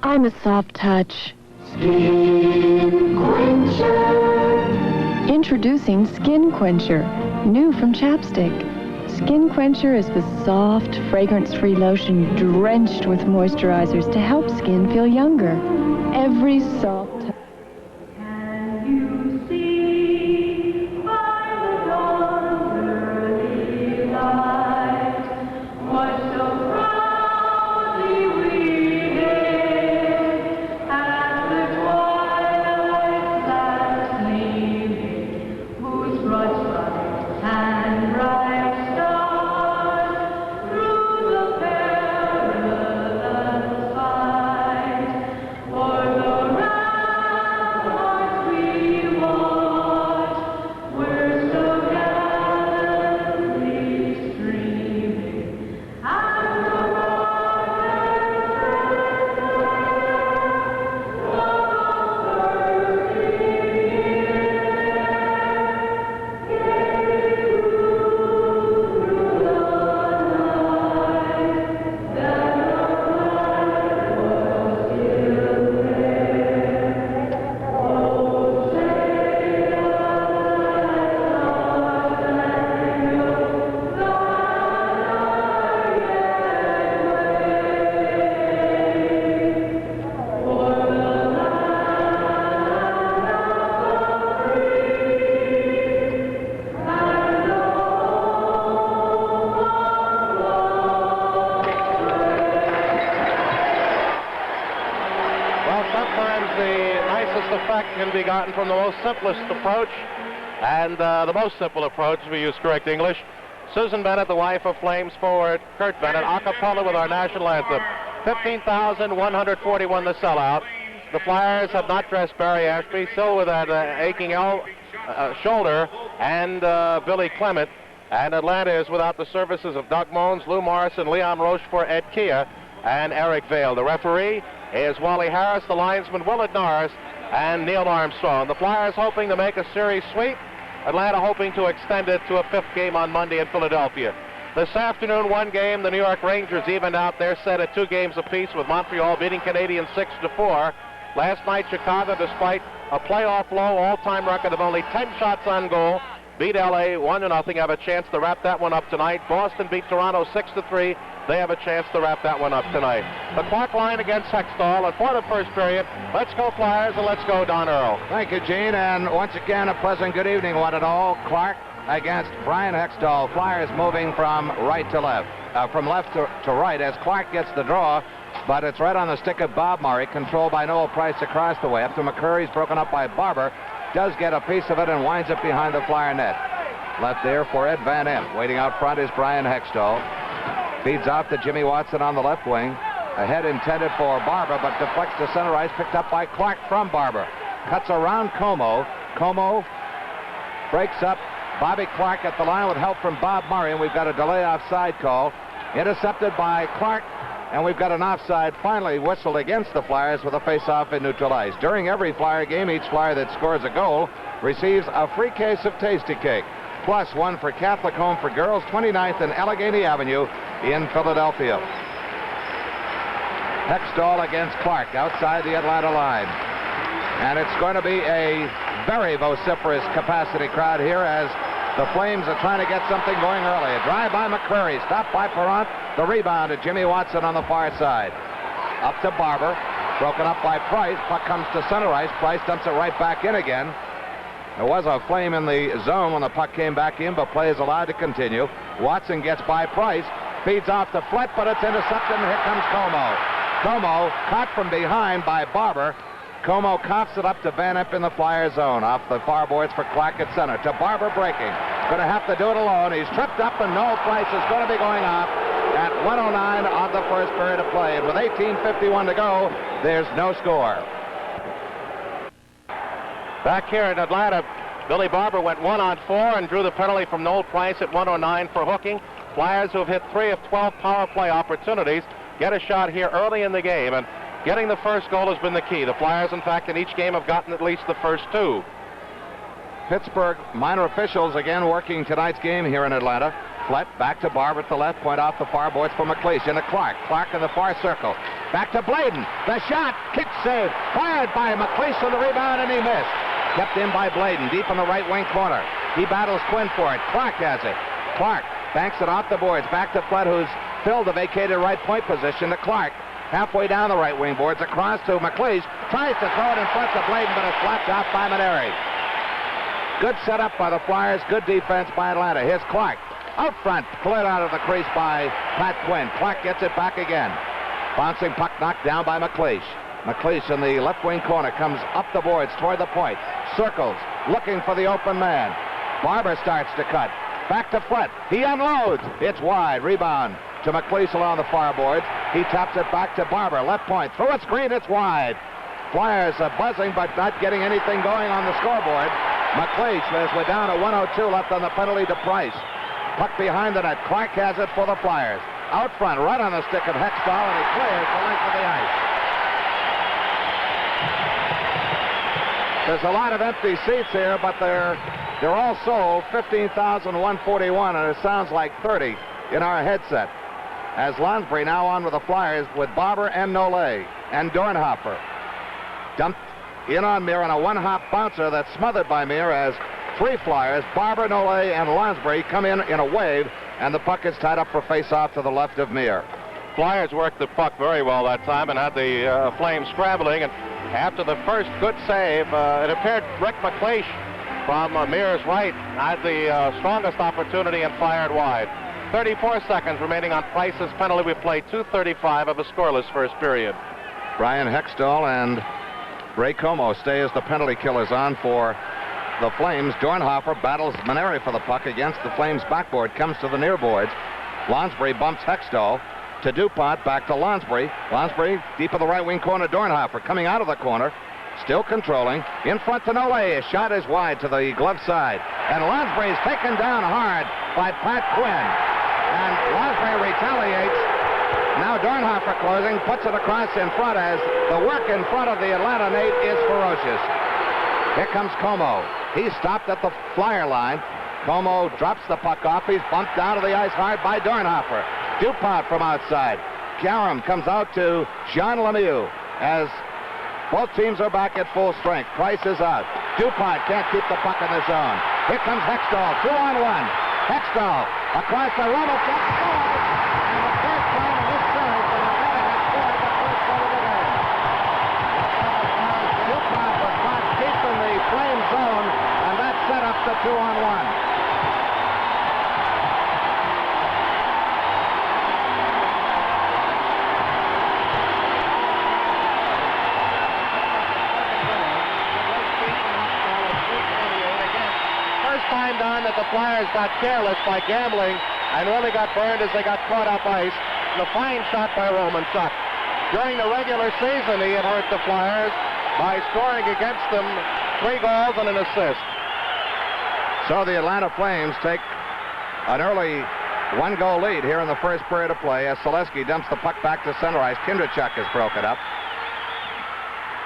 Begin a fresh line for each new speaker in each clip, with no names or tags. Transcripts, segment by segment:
I'm a soft touch.
Skin Quencher.
Introducing Skin Quencher, new from Chapstick. Skin Quencher is the soft, fragrance-free lotion drenched with moisturizers to help skin feel younger. Every soft touch.
Can you see by the dawn's early light what so proudly we hailed at the twilight's last gleaming, whose broad stripes and bright stars through the perilous fight for the ramparts we watched were so gallantly streaming, and the
Well, sometimes the nicest effect can be gotten from the most simplest approach, and the most simple approach, if we use correct English. Susan Bennett, the wife of Flames forward Kurt Bennett, a cappella with our national anthem. 15,141 the sellout. The Flyers have not dressed Barry Ashby, still with that aching shoulder, and Billy Clement. And Atlanta is without the services of Doug Mones, Lou Morrison, Leon Rochefort, Ed Kia, and Eric Vale. The referee is Wally Harris, the linesman Willard Norris, and Neil Armstrong. The Flyers hoping to make a series sweep. Atlanta hoping to extend it to a fifth game on Monday in Philadelphia. This afternoon, one game, the New York Rangers evened out their set at 2 games apiece, with Montreal beating Canadiens 6-4. Last night, Chicago, despite a playoff low all-time record of only 10 shots on goal, beat LA 1-0. Have a chance to wrap that one up tonight. Boston beat Toronto 6-3. They have a chance to wrap that one up tonight. The clock line against Hextall, and for the first period, let's go Flyers and let's go Don Earl.
Thank you, Gene, and once again, a pleasant good evening, one and all. Clark against Brian Hextall. Flyers moving from right to left, from left to right as Clark gets the draw, but it's right on the stick of Bob Murray, controlled by Noel Price across the way. Up to McCurry's broken up by Barber, does get a piece of it and winds up behind the Flyer net. Left there for Ed Van Imp. Waiting out front is Brian Hextall. Feeds off to Jimmy Watson on the left wing. A head intended for Barber, but deflects to center ice, picked up by Clark from Barber. Cuts around Como. Como breaks up Bobby Clark at the line with help from Bob Murray, and we've got a delay offside call. Intercepted by Clark, and we've got an offside finally whistled against the Flyers with a face-off in neutral ice. During every Flyer game, each Flyer that scores a goal receives a free case of Tasty Cake, plus one for Catholic Home for Girls, 29th and Allegheny Avenue in Philadelphia. Hextall against Clark outside the Atlanta line. And it's going to be a very vociferous capacity crowd here as the Flames are trying to get something going early. A drive by McCurry, stopped by Perrant. The rebound to Jimmy Watson on the far side. Up to Barber, broken up by Price. Puck comes to center ice. Price dumps it right back in again. There was a Flame in the zone when the puck came back in, but play is allowed to continue. Watson gets by Price, feeds off to Flett, but it's intercepted, and here comes Como. Como caught from behind by Barber. Como coughs it up to Van Imp in the Flyer zone. Off the far boards for Clark at center. To Barber breaking. Going to have to do it alone. He's tripped up, and Noel Price is going to be going off at 1:09 of the first period of play. And with 18:51 to go, there's no score.
Back here in Atlanta, Billy Barber went 1-on-4 and drew the penalty from Noel Price at 1:09 for hooking. Flyers, who have hit 3 of 12 power play opportunities, get a shot here early in the game, and getting the first goal has been the key. The Flyers, in fact, in each game have gotten at least the first 2.
Pittsburgh minor officials again working tonight's game here in Atlanta. Flett back to Barber at the left, point off the far boards for McLeish. Into Clark. Clark in the far circle. Back to Bladen. The shot. Kick save. Fired by McLeish on the rebound, and he missed. Kept in by Bladen, deep in the right wing corner. He battles Quinn for it. Clark has it. Clark banks it off the boards. Back to Flett, who's filled the vacated right point position to Clark. Halfway down the right wing boards, across to McLeish. Tries to throw it in front to Bladen, but it's flapped out by Maneri. Good setup by the Flyers. Good defense by Atlanta. Here's Clark. Out front, cleared out of the crease by Pat Quinn. Clark gets it back again. Bouncing puck knocked down by McLeish. McLeish in the left wing corner comes up the boards toward the point. Circles, looking for the open man. Barber starts to cut. Back to Flett. He unloads. It's wide. Rebound to McLeish along the far boards. He taps it back to Barber. Left point. Through a screen. It's wide. Flyers are buzzing but not getting anything going on the scoreboard. McLeish, as we're down to 1:02 left on the penalty to Price. Puck behind the net. Clark has it for the Flyers. Out front, right on the stick of Hextall, and he clears the length of the ice. There's a lot of empty seats here, but they're all sold. 15,141, and it sounds like 30 in our headset. As Lonsbury now on with the Flyers with Barber and Nolay and Dornhofer. Dumped in on Mir on a one-hop bouncer that's smothered by Mir as three Flyers, Barber, Nolay, and Lonsbury come in a wave, and the puck is tied up for face-off to the left of Mir.
Flyers worked the puck very well that time and had the Flames scrambling, and after the first good save, it appeared Rick McLeish from Mir's right had the strongest opportunity and fired wide. 34 seconds remaining on Price's penalty. We played 2:35 of a scoreless first period.
Brian Hextall and Ray Como stay as the penalty killers on for the Flames. Dornhofer battles Maneri for the puck against the Flames backboard, comes to the near boards. Lonsbury bumps Hextall to DuPont, back to Lonsbury. Lonsbury deep in the right wing corner. Dornhofer coming out of the corner, still controlling. In front to Nolay. His shot is wide to the glove side. And Lonsbury is taken down hard by Pat Quinn. And Lonsbury retaliates. Now Dornhofer closing, puts it across in front as the work in front of the Atlanta net is ferocious. Here comes Como. He's stopped at the Flyer line. Como drops the puck off. He's bumped down to the ice hard by Dornhofer. DuPont from outside. Karam comes out to Jean Lemieux as both teams are back at full strength. Price is out. DuPont can't keep the puck in the zone. Here comes Hextall, 2-on-1. Hextall across the rubber, check, scores! And the first time in this series that Atlanta has scored the first goal of the game. DuPont was caught deep in the Flame zone, and that set up the 2-on-1.
Time down that the Flyers got careless by gambling and really got burned as they got caught up ice. And a fine shot by Romanchuk. During the regular season, he had hurt the Flyers by scoring against them 3 goals and an assist.
So the Atlanta Flames take an early 1-goal lead here in the first period of play as Selesky dumps the puck back to center ice. Kindrachuk has broken up.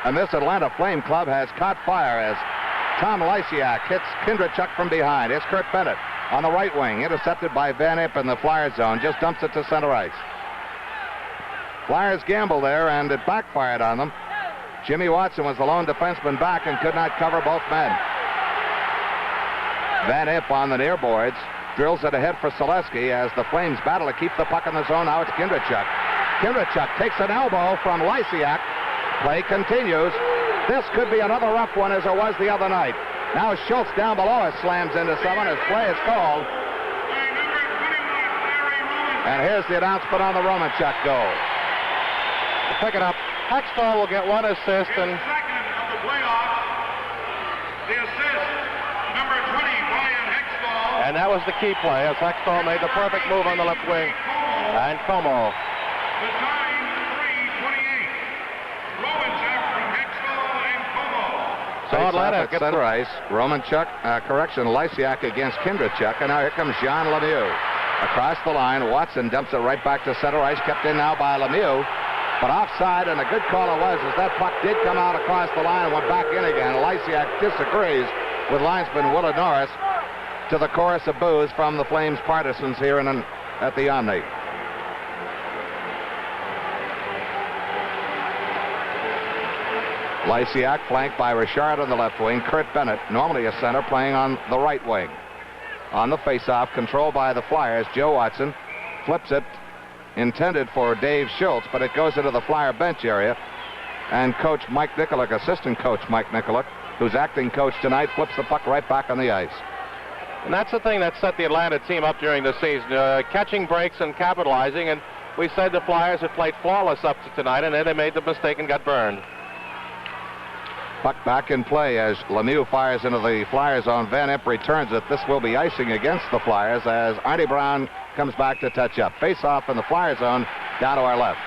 And this Atlanta Flame club has caught fire as Tom Lysiak hits Kindrachuk from behind. It's Kurt Bennett on the right wing, intercepted by Van Impe in the Flyer zone. Just dumps it to center ice. Flyers gambled there, and it backfired on them. Jimmy Watson was the lone defenseman back and could not cover both men. Van Impe on the near boards drills it ahead for Selesky as the Flames battle to keep the puck in the zone. Now it's Kindrachuk. Kindrachuk takes an elbow from Lysiak. Play continues. This could be another rough one as it was the other night. Now Schultz down below us slams into someone as play is called. And here's the announcement on the Romanchuk goal.
Pick it up. Hextall will get 1 assist. And
second of the playoffs, the assist, number 20, Brian Hextall.
And that was the key play as Hextall made the perfect move on the left wing. And Como.
The time, 3:28. Romanchuk from Hextall and Como.
So Atlanta
at center ice. Romanchuk, Lysiak against Kindrachuk. And now here comes Jean Lemieux. Across the line, Watson dumps it right back to center ice. Kept in now by Lemieux. But offside, and a good call it was, as that puck did come out across the line and went back in again. Lysiak disagrees with linesman Willard Norris to the chorus of boos from the Flames partisans here at the Omni. Lysiak flanked by Richard on the left wing. Kurt Bennett, normally a center, playing on the right wing. On the faceoff, controlled by the Flyers, Joe Watson flips it, intended for Dave Schultz, but it goes into the Flyer bench area. And Coach Mike Nikolic, assistant coach Mike Nikolic, who's acting coach tonight, flips the puck right back on the ice.
And that's the thing that set the Atlanta team up during the season, catching breaks and capitalizing. And we said the Flyers had played flawless up to tonight, and then they made the mistake and got burned.
Puck back in play as Lemieux fires into the Flyers zone. Van Impe returns it. This will be icing against the Flyers as Artie Brown comes back to touch up. Face off in the Flyer zone down to our left.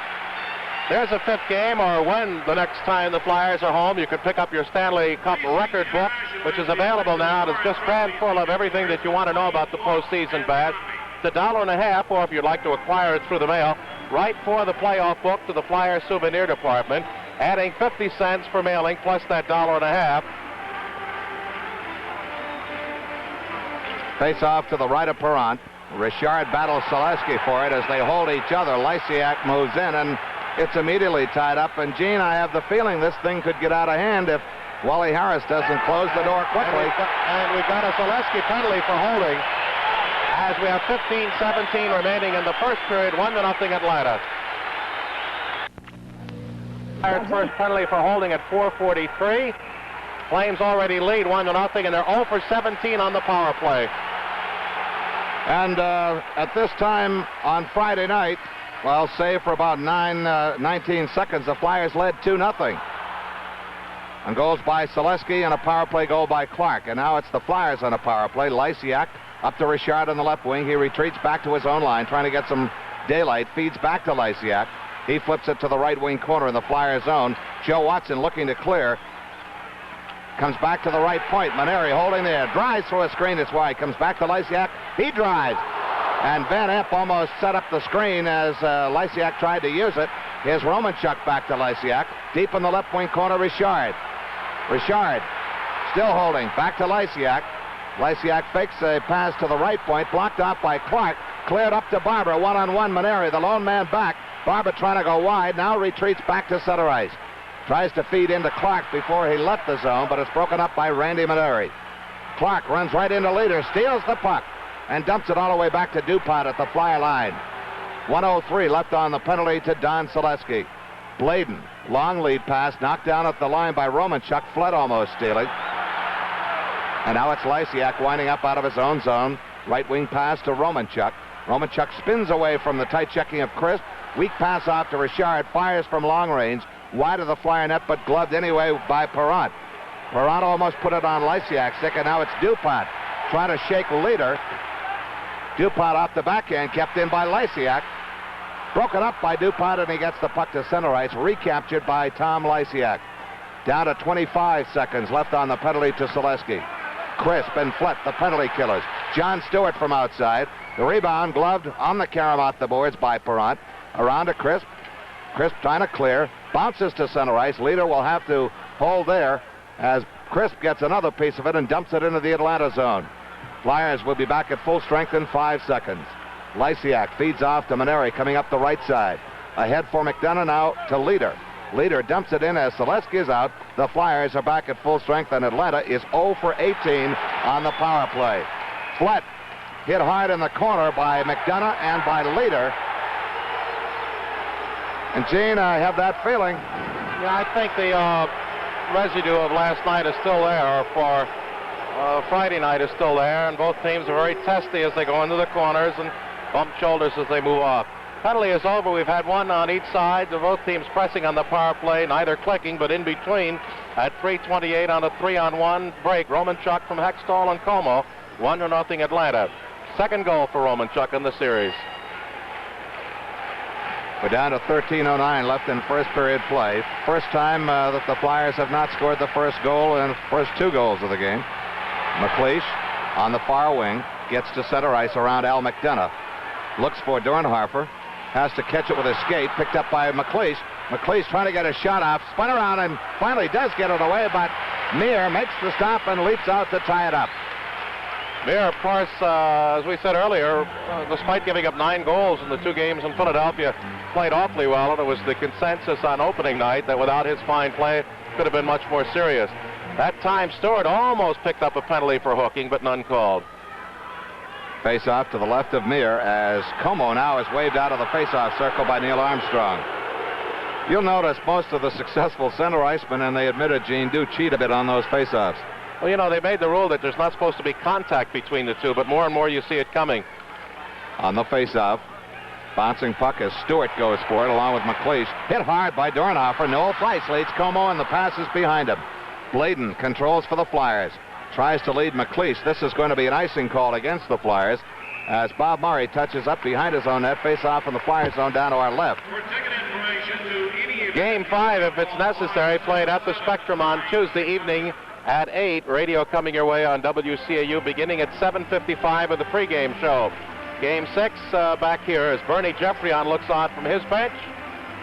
There's a fifth game, or when the next time the Flyers are home, you can pick up your Stanley Cup record book, which is available now. It's just crammed full of everything that you want to know about the postseason bash. It's $1.50, or if you'd like to acquire it through the mail, right for the playoff book to the Flyers souvenir department, adding 50 cents for mailing plus that $1.50.
Face off to the right of Perrant. Richard battles Selesky for it as they hold each other. Lysiak moves in, and it's immediately tied up. And, Gene, I have the feeling this thing could get out of hand if Wally Harris doesn't close the door quickly.
And we've got a Selesky penalty for holding as we have 15-17 remaining in the first period, 1-0 Atlanta. First penalty for holding at 4:43. Flames already lead 1-0, and they're 0 for 17 on the power play.
And at this time on Friday night, well, say for about 19 seconds, the Flyers led 2-0. And goals by Selesky and a power play goal by Clark. And now it's the Flyers on a power play. Lysiak up to Richard on the left wing. He retreats back to his own line, trying to get some daylight. Feeds back to Lysiak. He flips it to the right wing corner in the Flyers zone. Joe Watson looking to clear. Comes back to the right point. Maneri holding there. Drives through a screen. It's wide. Comes back to Lysiak. He drives. And Van Impe almost set up the screen as Lysiak tried to use it. Here's Romanchuk back to Lysiak. Deep in the left wing corner, Richard. Richard still holding. Back to Lysiak. Lysiak fakes a pass to the right point. Blocked off by Clark. Cleared up to Barber. One-on-one Maneri. The lone man back. Barber trying to go wide. Now retreats back to center ice. Tries to feed into Clark before he left the zone, but it's broken up by Randy Maneri. Clark runs right into Leader. Steals the puck. And dumps it all the way back to DuPont at the Flyer line. 1:03 left on the penalty to Don Selesky. Bladen, long lead pass, knocked down at the line by Romanchuk, fled almost stealing. And now it's Lysiak winding up out of his own zone. Right wing pass to Romanchuk. Romanchuk spins away from the tight checking of Crisp. Weak pass off to Richard, fires from long range, wide of the Flyer net, but gloved anyway by Perrant. Perrant almost put it on Lysiak's stick, and now it's DuPont trying to shake Leader. DuPont off the backhand, kept in by Lysiak. Broken up by DuPont, and he gets the puck to center ice, recaptured by Tom Lysiak. Down to 25 seconds left on the penalty to Selesky. Crisp and Flett, the penalty killers. John Stewart from outside. The rebound gloved on the carom off the boards by Perrant. Around to Crisp. Crisp trying to clear. Bounces to center ice. Leader will have to hold there as Crisp gets another piece of it and dumps it into the Atlanta zone. Flyers will be back at full strength in 5 seconds. Lysiak feeds off to Maneri coming up the right side. Ahead for McDonough now to Leader. Leader dumps it in as Selesky is out. The Flyers are back at full strength, and Atlanta is 0 for 18 on the power play. Flett hit hard in the corner by McDonough and by Leader. And, Gene, I have that feeling.
Yeah, I think the residue of last night is still there, or for Friday night is still there, and both teams are very testy as they go into the corners and bump shoulders as they move off. Penalty is over. We've had one on each side. Both teams pressing on the power play, neither clicking, but in between at 3:28 on a 3-on-1 break. Romanchuk from Hextall and Como, 1-0 Atlanta. Second goal for Romanchuk in the series.
We're down to 13:09 left in first period play. First time that the Flyers have not scored the first goal in the first 2 goals of the game. McLeish on the far wing gets to center ice around Al McDonough. Looks for Dornhoefer. Has to catch it with his skate. Picked up by McLeish. McLeish trying to get a shot off. Spun around and finally does get it away, but Meir makes the stop and leaps out to tie it up.
Mir, of course, as we said earlier, despite giving up 9 goals in the 2 games in Philadelphia, played awfully well, and it was the consensus on opening night that without his fine play, could have been much more serious. That time, Stewart almost picked up a penalty for hooking, but none called.
Face-off to the left of Mir as Como now is waved out of the face-off circle by Neil Armstrong. You'll notice most of the successful center icemen, and they admitted, Gene, do cheat a bit on those face-offs.
Well, you know, they made the rule that there's not supposed to be contact between the two, but more and more you see it coming.
On the face-off, bouncing puck as Stewart goes for it along with McLeish. Hit hard by Dornhofer. Noel Price leads Como, and the pass is behind him. Bladen controls for the Flyers. Tries to lead McLeish. This is going to be an icing call against the Flyers as Bob Murray touches up behind his own net. Face-off in the Flyers zone down to our left.
Game 5, if it's necessary, played at the Spectrum on Tuesday evening at 8. Radio coming your way on WCAU beginning at 7:55 of the pregame show. Game 6 back here as Bernie Geoffrion looks on from his bench,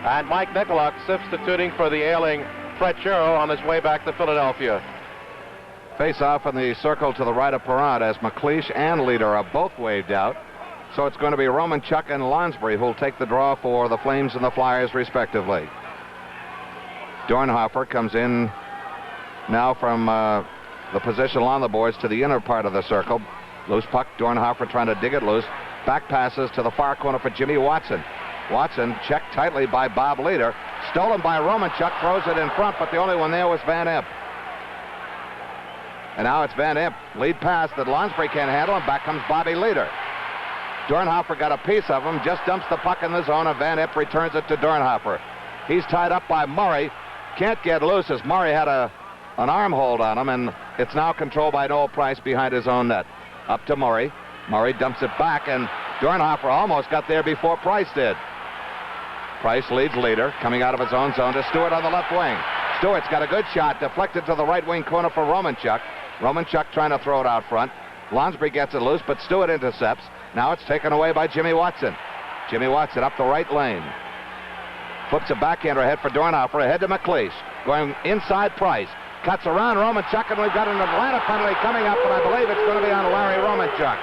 and Mike Nicolak substituting for the ailing Fred Shero on his way back to Philadelphia.
Face-off in the circle to the right of Perrant as McLeish and Leader are both waved out. So it's going to be Romanchuk and Lonsbury who'll take the draw for the Flames and the Flyers respectively. Dornhofer comes in now from the position along the boards to the inner part of the circle. Loose puck, Dornhofer trying to dig it loose. Back passes to the far corner for Jimmy Watson. Watson checked tightly by Bob Leader. Stolen by Romanchuk, throws it in front, but the only one there was Van Imp. And now it's Van Imp. Lead pass that Lonsbury can't handle, and back comes Bobby Leader. Dornhofer got a piece of him, just dumps the puck in the zone, and Van Imp returns it to Dornhofer. He's tied up by Murray. Can't get loose as Murray had an arm hold on him, and it's now controlled by Noel Price behind his own net. Up to Murray. Murray dumps it back, and Dornhofer almost got there before Price did. Price leads Leader, coming out of his own zone to Stewart on the left wing. Stewart's got a good shot, deflected to the right wing corner for Romanchuk. Romanchuk trying to throw it out front. Lonsbury gets it loose, but Stewart intercepts. Now it's taken away by Jimmy Watson. Jimmy Watson up the right lane. Flips a backhander ahead for Dornhofer, ahead to McLeish. Going inside Price. Cuts around Romanchuk, and we've got an Atlanta penalty coming up, and I believe it's going to be on Larry Romanchuk.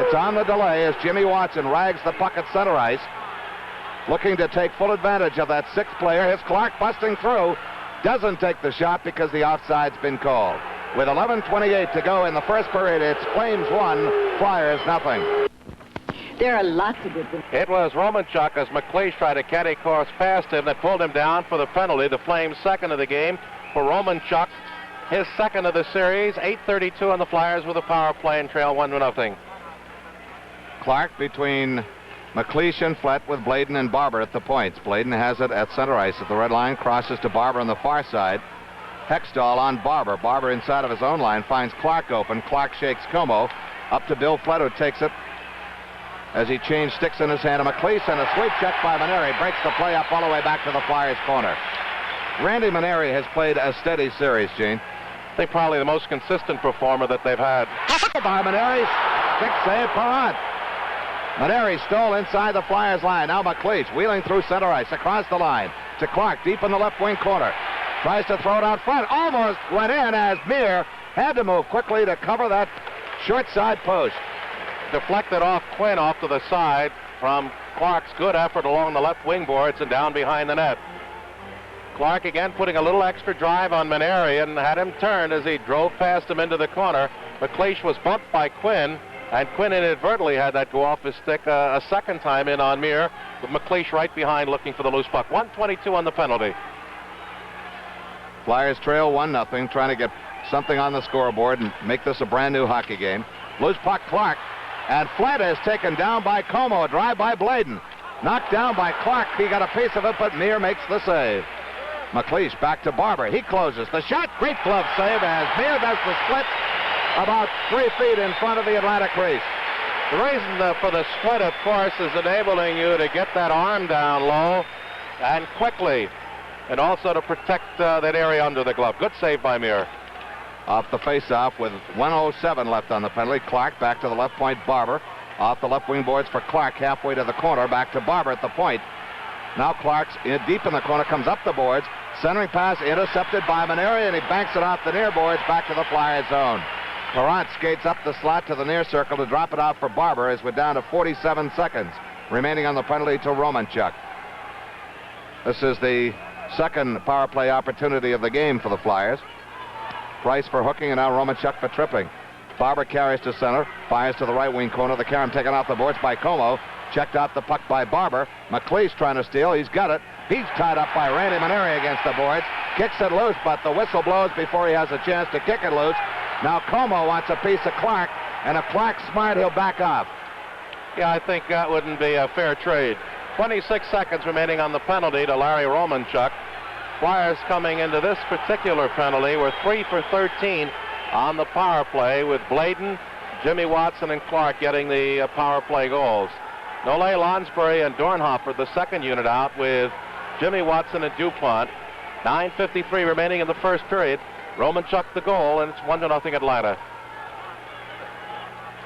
It's on the delay as Jimmy Watson rags the puck at center ice, looking to take full advantage of that 6th player. Here's Clark busting through. Doesn't take the shot because the offside's been called. With 11:28 to go in the first period, it's Flames 1, Flyers nothing.
There are lots of good things.
It was Romanchuk as McLeish tried to caddy course past him that pulled him down for the penalty. The Flames' second of the game. For Romanchuk, his second of the series. 8:32 on the Flyers with a power play and trail 1-0.
Clark between McLeish and Flett with Bladen and Barber at the points. Bladen has it at center ice at the red line, crosses to Barber on the far side. Hextall on Barber. Barber inside of his own line finds Clark open. Clark shakes Como. Up to Bill Flett, who takes it as he changed sticks in his hand to McLeish, and a sweep check by Maneri breaks the play up all the way back to the Flyers' corner. Randy Maneri has played a steady series, Gene.
I think probably the most consistent performer that they've had.
By Maneri. Stick save, Perrant. Maneri stole inside the Flyers' line. Now McLeish wheeling through center ice across the line to Clark deep in the left wing corner. Tries to throw it out front. Almost went in as Mir had to move quickly to cover that short side post.
Deflected off Quinn off to the side from Clark's good effort along the left wing boards and down behind the net. Clark again putting a little extra drive on Maneri and had him turned as he drove past him into the corner. McLeish was bumped by Quinn, and Quinn inadvertently had that go off his stick a second time in on Mir, with McLeish right behind looking for the loose puck. 1:22 on the penalty.
Flyers trail 1-0, trying to get something on the scoreboard and make this a brand new hockey game. Loose puck, Clark, and Flett is taken down by Como. Drive by Bladen. Knocked down by Clark. He got a piece of it, but Mir makes the save. McLeish back to Barber. He closes the shot. Great glove save as Mir does the split about 3 feet in front of the Atlanta crease.
The reason for the split, of course, is enabling you to get that arm down low and quickly, and also to protect that area under the glove. Good save by Mir.
Off the face-off with 1:07 left on the penalty. Clark back to the left point. Barber off the left wing boards for Clark halfway to the corner. Back to Barber at the point. Now Clark's deep in the corner, comes up the boards. Centering pass intercepted by Maneri, and he banks it off the near boards back to the Flyers zone. Perrant skates up the slot to the near circle to drop it out for Barber as we're down to 47 seconds remaining on the penalty to Romanchuk. This is the second power play opportunity of the game for the Flyers. Price for hooking and now Romanchuk for tripping. Barber carries to center, fires to the right wing corner. The carom taken off the boards by Como. Checked out the puck by Barber. McLeish trying to steal. He's got it. He's tied up by Randy Maneri against the boards. Kicks it loose, but the whistle blows before he has a chance to kick it loose. Now Como wants a piece of Clark, and if Clark's smart, he'll back off.
Yeah, I think that wouldn't be a fair trade. 26 seconds remaining on the penalty to Larry Romanchuk. Flyers coming into this particular penalty were 3 for 13 on the power play, with Bladen, Jimmy Watson, and Clark getting the power play goals. Nole, Lonsbury, and Dornhofer, the second unit out, with Jimmy Watson and DuPont. 9:53 remaining in the first period. Romanchuk the goal, and it's 1-0 Atlanta.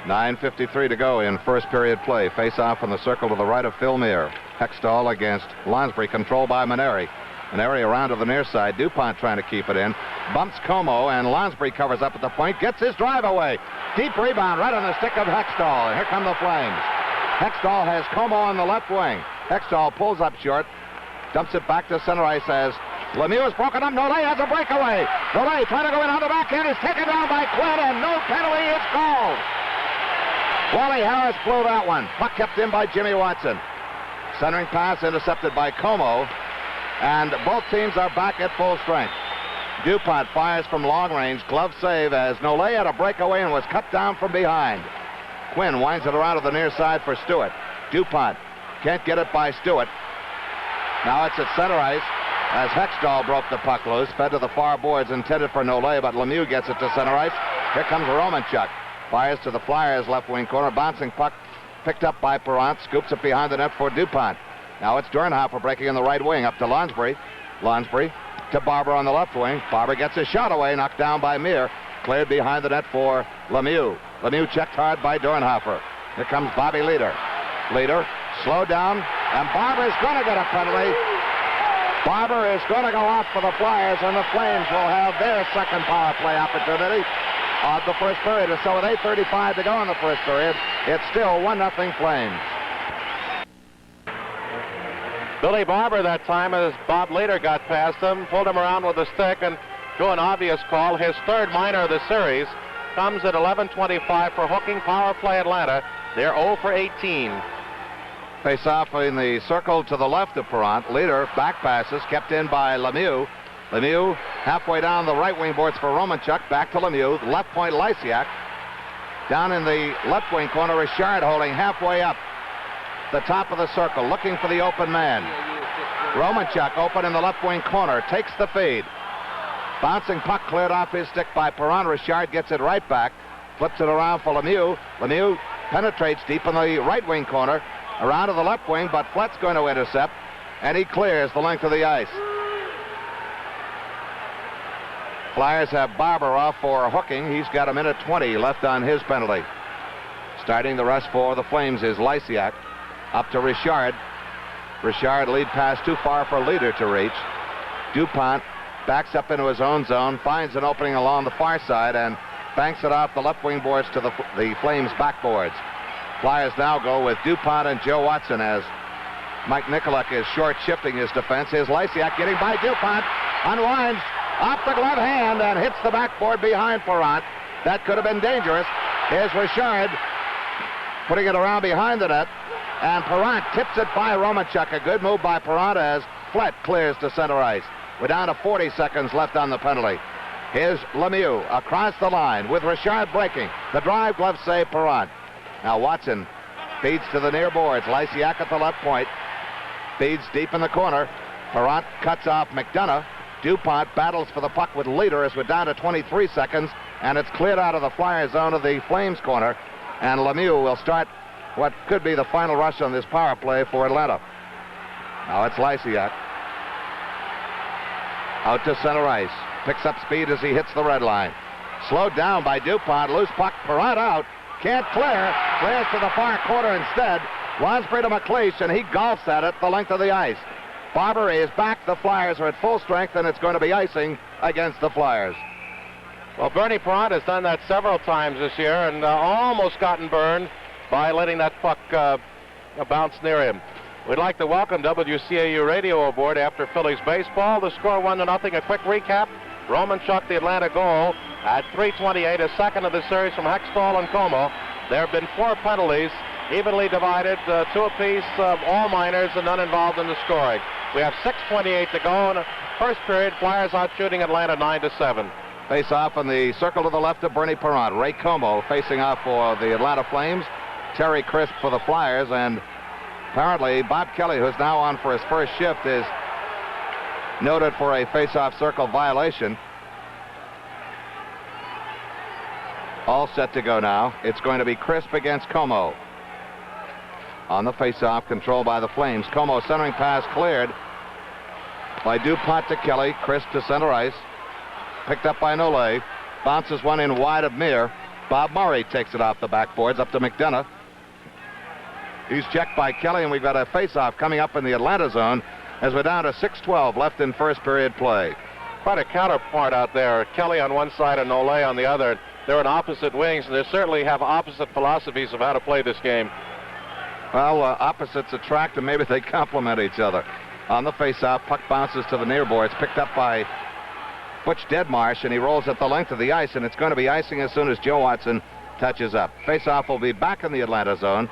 9:53 to go in first period play. Face off in the circle to the right of Phil Meir. Hextall against Lonsbury, controlled by Maneri. Maneri around to the near side. DuPont trying to keep it in. Bumps Como, and Lonsbury covers up at the point. Gets his drive away. Deep rebound right on the stick of Hextall. And here come the Flames. Hextall has Como on the left wing. Hextall pulls up short. Dumps it back to center ice as Lemieux is broken up. Nole has a breakaway. Nole trying to go in on the backhand. Is taken down by Quinn, and no penalty is called. Wally Harris blew that one. Puck kept in by Jimmy Watson. Centering pass intercepted by Como. And both teams are back at full strength. DuPont fires from long range. Glove save as Nole had a breakaway and was cut down from behind. Quinn winds it around to the near side for Stewart. DuPont can't get it by Stewart. Now it's at center ice as Hextall broke the puck loose. Fed to the far boards intended for Nole, but Lemieux gets it to center ice. Here comes Romanchuk. Fires to the Flyers left wing corner. Bouncing puck picked up by Perrant. Scoops it behind the net for DuPont. Now it's Dornhofer breaking in the right wing up to Lonsbury. Lonsbury to Barber on the left wing. Barber gets a shot away, knocked down by Meir. Cleared behind the net for Lemieux. Lemieux checked hard by Dornhofer. Here comes Bobby Leader. Leader slowed down, and Barber is going to get a penalty. Barber is going to go off for the Flyers, and the Flames will have their second power play opportunity of the first period. So with 8:35 to go in the first period, it's still 1-0 Flames.
Billy Barber that time, as Bob Leader got past him, pulled him around with a stick and drew an obvious call. His third minor of the series comes at 11:25 for hooking. Power play Atlanta. They're 0 for 18.
Face off in the circle to the left of Perrant. Leader back passes kept in by Lemieux. Lemieux halfway down the right wing boards for Romanchuk. Back to Lemieux. Left point Lysiak. Down in the left wing corner, Richard holding halfway up the top of the circle, looking for the open man. Romanchuk open in the left wing corner, takes the feed. Bouncing puck cleared off his stick by Perrant. Richard gets it right back, flips it around for Lemieux. Lemieux penetrates deep in the right wing corner, around to the left wing, but Flett's going to intercept, and he clears the length of the ice. Flyers have Barber off for hooking. He's got 1:20 left on his penalty. Starting the rush for the Flames is Lysiak. Up to Richard. Richard lead pass too far for Leader to reach. DuPont backs up into his own zone, finds an opening along the far side, and banks it off the left wing boards to the Flames backboards. Flyers now go with DuPont and Joe Watson as Mike Nikolak is short shifting his defense. Here's Lysiak getting by DuPont. Unwinds off the glove hand and hits the backboard behind Perrant. That could have been dangerous. Here's Richard putting it around behind the net. And Perrant tips it by Romanchuk. A good move by Perrant as Flett clears to center ice. We're down to 40 seconds left on the penalty. Here's Lemieux across the line with Richard breaking. The drive, glove save, Perrant. Now Watson feeds to the near boards. Lysiak at the left point. Feeds deep in the corner. Perrant cuts off McDonough. DuPont battles for the puck with Leader as we're down to 23 seconds. And it's cleared out of the Flyer zone of the Flames corner. And Lemieux will start what could be the final rush on this power play for Atlanta. Now it's Lysiak. Out to center ice. Picks up speed as he hits the red line. Slowed down by DuPont. Loose puck. Perrant out. Can't clear. Clears to the far corner instead. Lonsbury to McLeish, and he golfs at it the length of the ice. Barber is back. The Flyers are at full strength, and it's going to be icing against the Flyers.
Well, Bernie Perrant has done that several times this year and almost gotten burned by letting that puck bounce near him. We'd like to welcome WCAU Radio aboard after Phillies baseball. The score 1-0. A quick recap. Romanchuk, the Atlanta goal at 3:28, a second of the series from Hextall and Como. There have been 4 penalties, evenly divided, 2 apiece, all minors and none involved in the scoring. We have 6:28 to go in the first period. Flyers out shooting Atlanta 9-7.
Face off in the circle to the left of Bernie Perrant. Ray Como facing off for the Atlanta Flames. Terry Crisp for the Flyers, and apparently Bob Kelly, who's now on for his first shift, is noted for a face-off circle violation. All set to go now. It's going to be Crisp against Como. On the face-off, controlled by the Flames. Como centering pass cleared by DuPont to Kelly. Crisp to center ice. Picked up by Nole. Bounces one in wide of Meir. Bob Murray takes it off the backboards up to McDonough. He's checked by Kelly, and we've got a face-off coming up in the Atlanta zone as we're down to 6:12 left in first period play.
Quite a counterpart out there. Kelly on one side and Nole on the other. They're in opposite wings, and they certainly have opposite philosophies of how to play this game.
Well, opposites attract, and maybe they complement each other. On the face-off, puck bounces to the near boards, picked up by Butch Deadmarsh, and he rolls at the length of the ice, and it's going to be icing as soon as Joe Watson touches up. Face-off will be back in the Atlanta zone.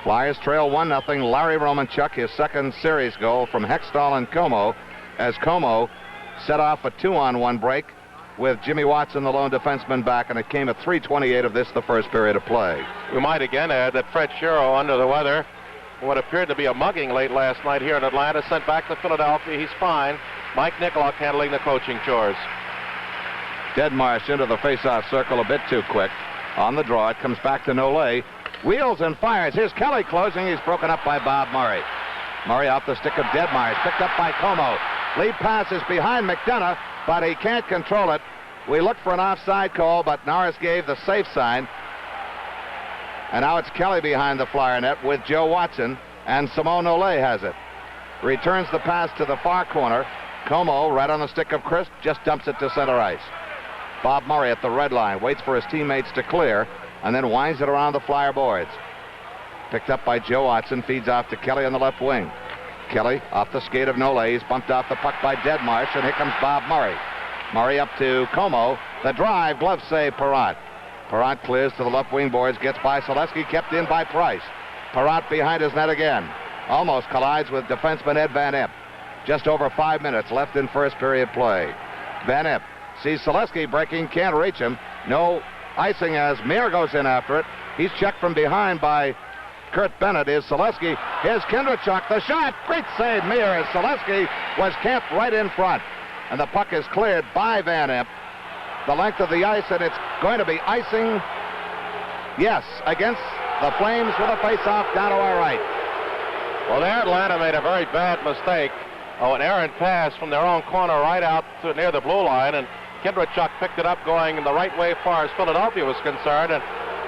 Flyers trail 1-0. Larry Romanchuk, his second series goal from Hextall and Como, as Como set off a 2-on-1 break with Jimmy Watson, the lone defenseman, back, and it came at 3:28 of this, the first period of play.
We might again add that Fred Shero, under the weather, what appeared to be a mugging late last night here in Atlanta, sent back to Philadelphia. He's fine. Mike Nicolak handling the coaching chores.
Deadmarsh into the face-off circle a bit too quick. On the draw, it comes back to Nole. Wheels and fires. Here's Kelly closing. He's broken up by Bob Murray. Murray off the stick of Deadmarsh. Picked up by Como. Lead pass is behind McDonough, but he can't control it. We looked for an offside call, but Norris gave the safe sign. And now it's Kelly behind the Flyer net with Joe Watson, and Simone Nole has it. Returns the pass to the far corner. Como, right on the stick of Crisp, just dumps it to center ice. Bob Murray at the red line, waits for his teammates to clear, and then winds it around the Flyer boards. Picked up by Joe Watson, feeds off to Kelly on the left wing. Kelly off the skate of Nole. He's bumped off the puck by Deadmarsh, and here comes Bob Murray. Murray up to Como. The drive, glove save, Perrant. Perrant clears to the left wing boards, gets by Selesky, kept in by Price. Perrant behind his net again. Almost collides with defenseman Ed Van Imp. Just over 5 minutes left in first period play. Van Imp sees Selesky breaking, can't reach him. No icing as Meir goes in after it. He's checked from behind by Kurt Bennett. Is Selesky. Here's Kindrachuk. The shot. Great save, Meir, as Selesky was camped right in front. And the puck is cleared by Van Imp. The length of the ice, and it's going to be icing, yes, against the Flames with a face-off down to our right.
Well, there Atlanta made a very bad mistake. An errant pass from their own corner right out to near the blue line, and Kindrachuk picked it up going the right way as far as Philadelphia was concerned, and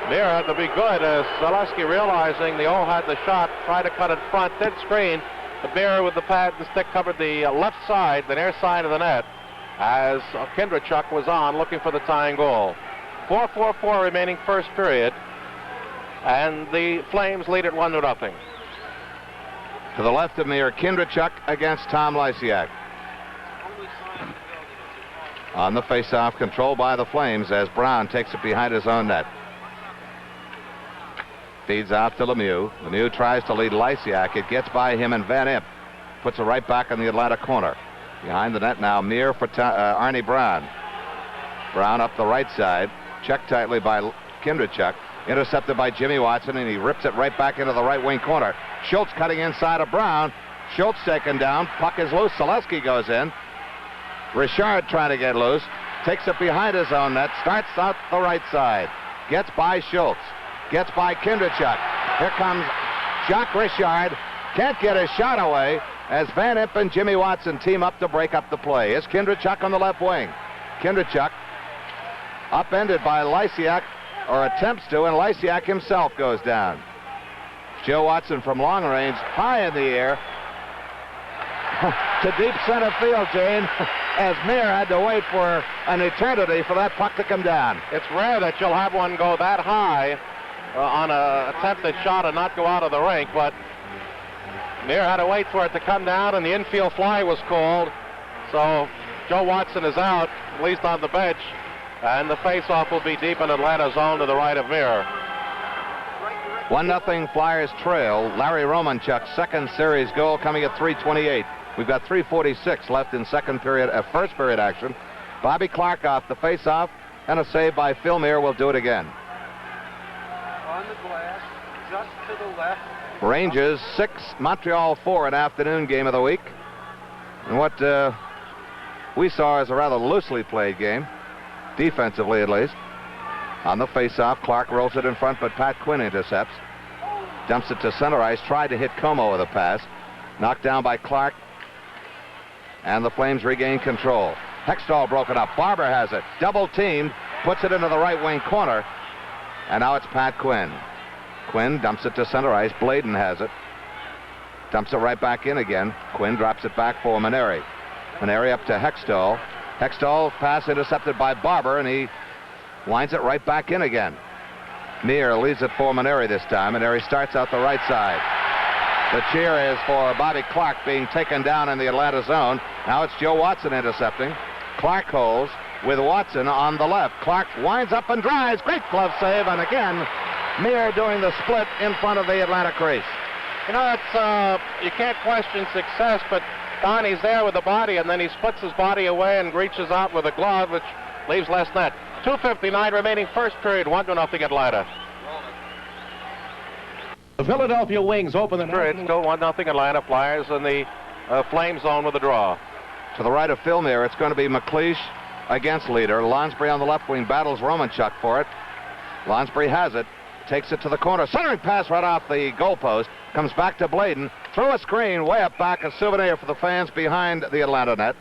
Meir had to be good as Selesky, realizing the O had the shot, tried to cut it front, did screen. The Meir with the pad, the stick covered the left side, the near side of the net, as Kindrachuk was on looking for the tying goal. 4:44 remaining first period, and the Flames lead at 1-0.
To the left of Meir, Kindrachuk against Tom Lysiak. On the face-off, controlled by the Flames as Brown takes it behind his own net. Feeds out to Lemieux. Lemieux tries to lead Lysiak. It gets by him, and Van Imp puts it right back in the Atlanta corner. Behind the net now, Meir for Arnie Brown. Brown up the right side, checked tightly by Kindrachuk. Intercepted by Jimmy Watson, and he rips it right back into the right wing corner. Schultz cutting inside of Brown. Schultz taken down. Puck is loose. Selesky goes in. Richard trying to get loose. Takes it behind his own net. Starts out the right side. Gets by Schultz. Gets by Kindrachuk. Here comes Jacques Richard. Can't get his shot away as Van Imp and Jimmy Watson team up to break up the play. Here's Kindrachuk on the left wing. Kindrachuk upended by Lysiak, or attempts to, and Lysiak himself goes down. Joe Watson from long range, high in the air. to deep center field, Gene, as Meir had to wait for an eternity for that puck to come down.
It's rare that you'll have one go that high on an attempted shot and not go out of the rink, but Meir had to wait for it to come down, and the infield fly was called. So Joe Watson is out, at least on the bench, and the faceoff will be deep in Atlanta zone to the right of Meir.
1-0 Flyers trail. Larry Romanchuk's second series goal coming at 3:28. We've got 3:46 left in first period action. Bobby Clark off the faceoff, and a save by Phil Meir will do it again.
On the glass, just to the left.
Rangers 6, Montreal 4, an afternoon game of the week. And what we saw is a rather loosely played game, defensively at least. On the faceoff, Clark rolls it in front, but Pat Quinn intercepts. Dumps it to center ice, tried to hit Como with a pass. Knocked down by Clark. And the Flames regain control. Hextall broken up. Barber has it. Double teamed. Puts it into the right wing corner. And now it's Pat Quinn. Quinn dumps it to center ice. Bladen has it. Dumps it right back in again. Quinn drops it back for Maneri. Maneri up to Hextall. Hextall pass intercepted by Barber, and he winds it right back in again. Meir leads it for Maneri this time. Maneri starts out the right side. The cheer is for Bobby Clark being taken down in the Atlanta zone. Now it's Joe Watson intercepting. Clark holds with Watson on the left. Clark winds up and drives. Great glove save, and again, Meir doing the split in front of the Atlanta crease.
You know, it's you can't question success, but Donnie's there with the body, and then he splits his body away and reaches out with a glove, which leaves less net. 2:59 remaining first period, 1-0 Atlanta. The Philadelphia Wings open the period, still 1-0 Atlanta. Flyers in the flame zone with a draw.
To the right of Phil Meir, it's going to be McLeish against leader. Lonsbury on the left wing battles Romanchuk for it. Lonsbury has it, takes it to the corner. Centering pass right off the goalpost. Comes back to Bladen. Through a screen, way up back, a souvenir for the fans behind the Atlanta net.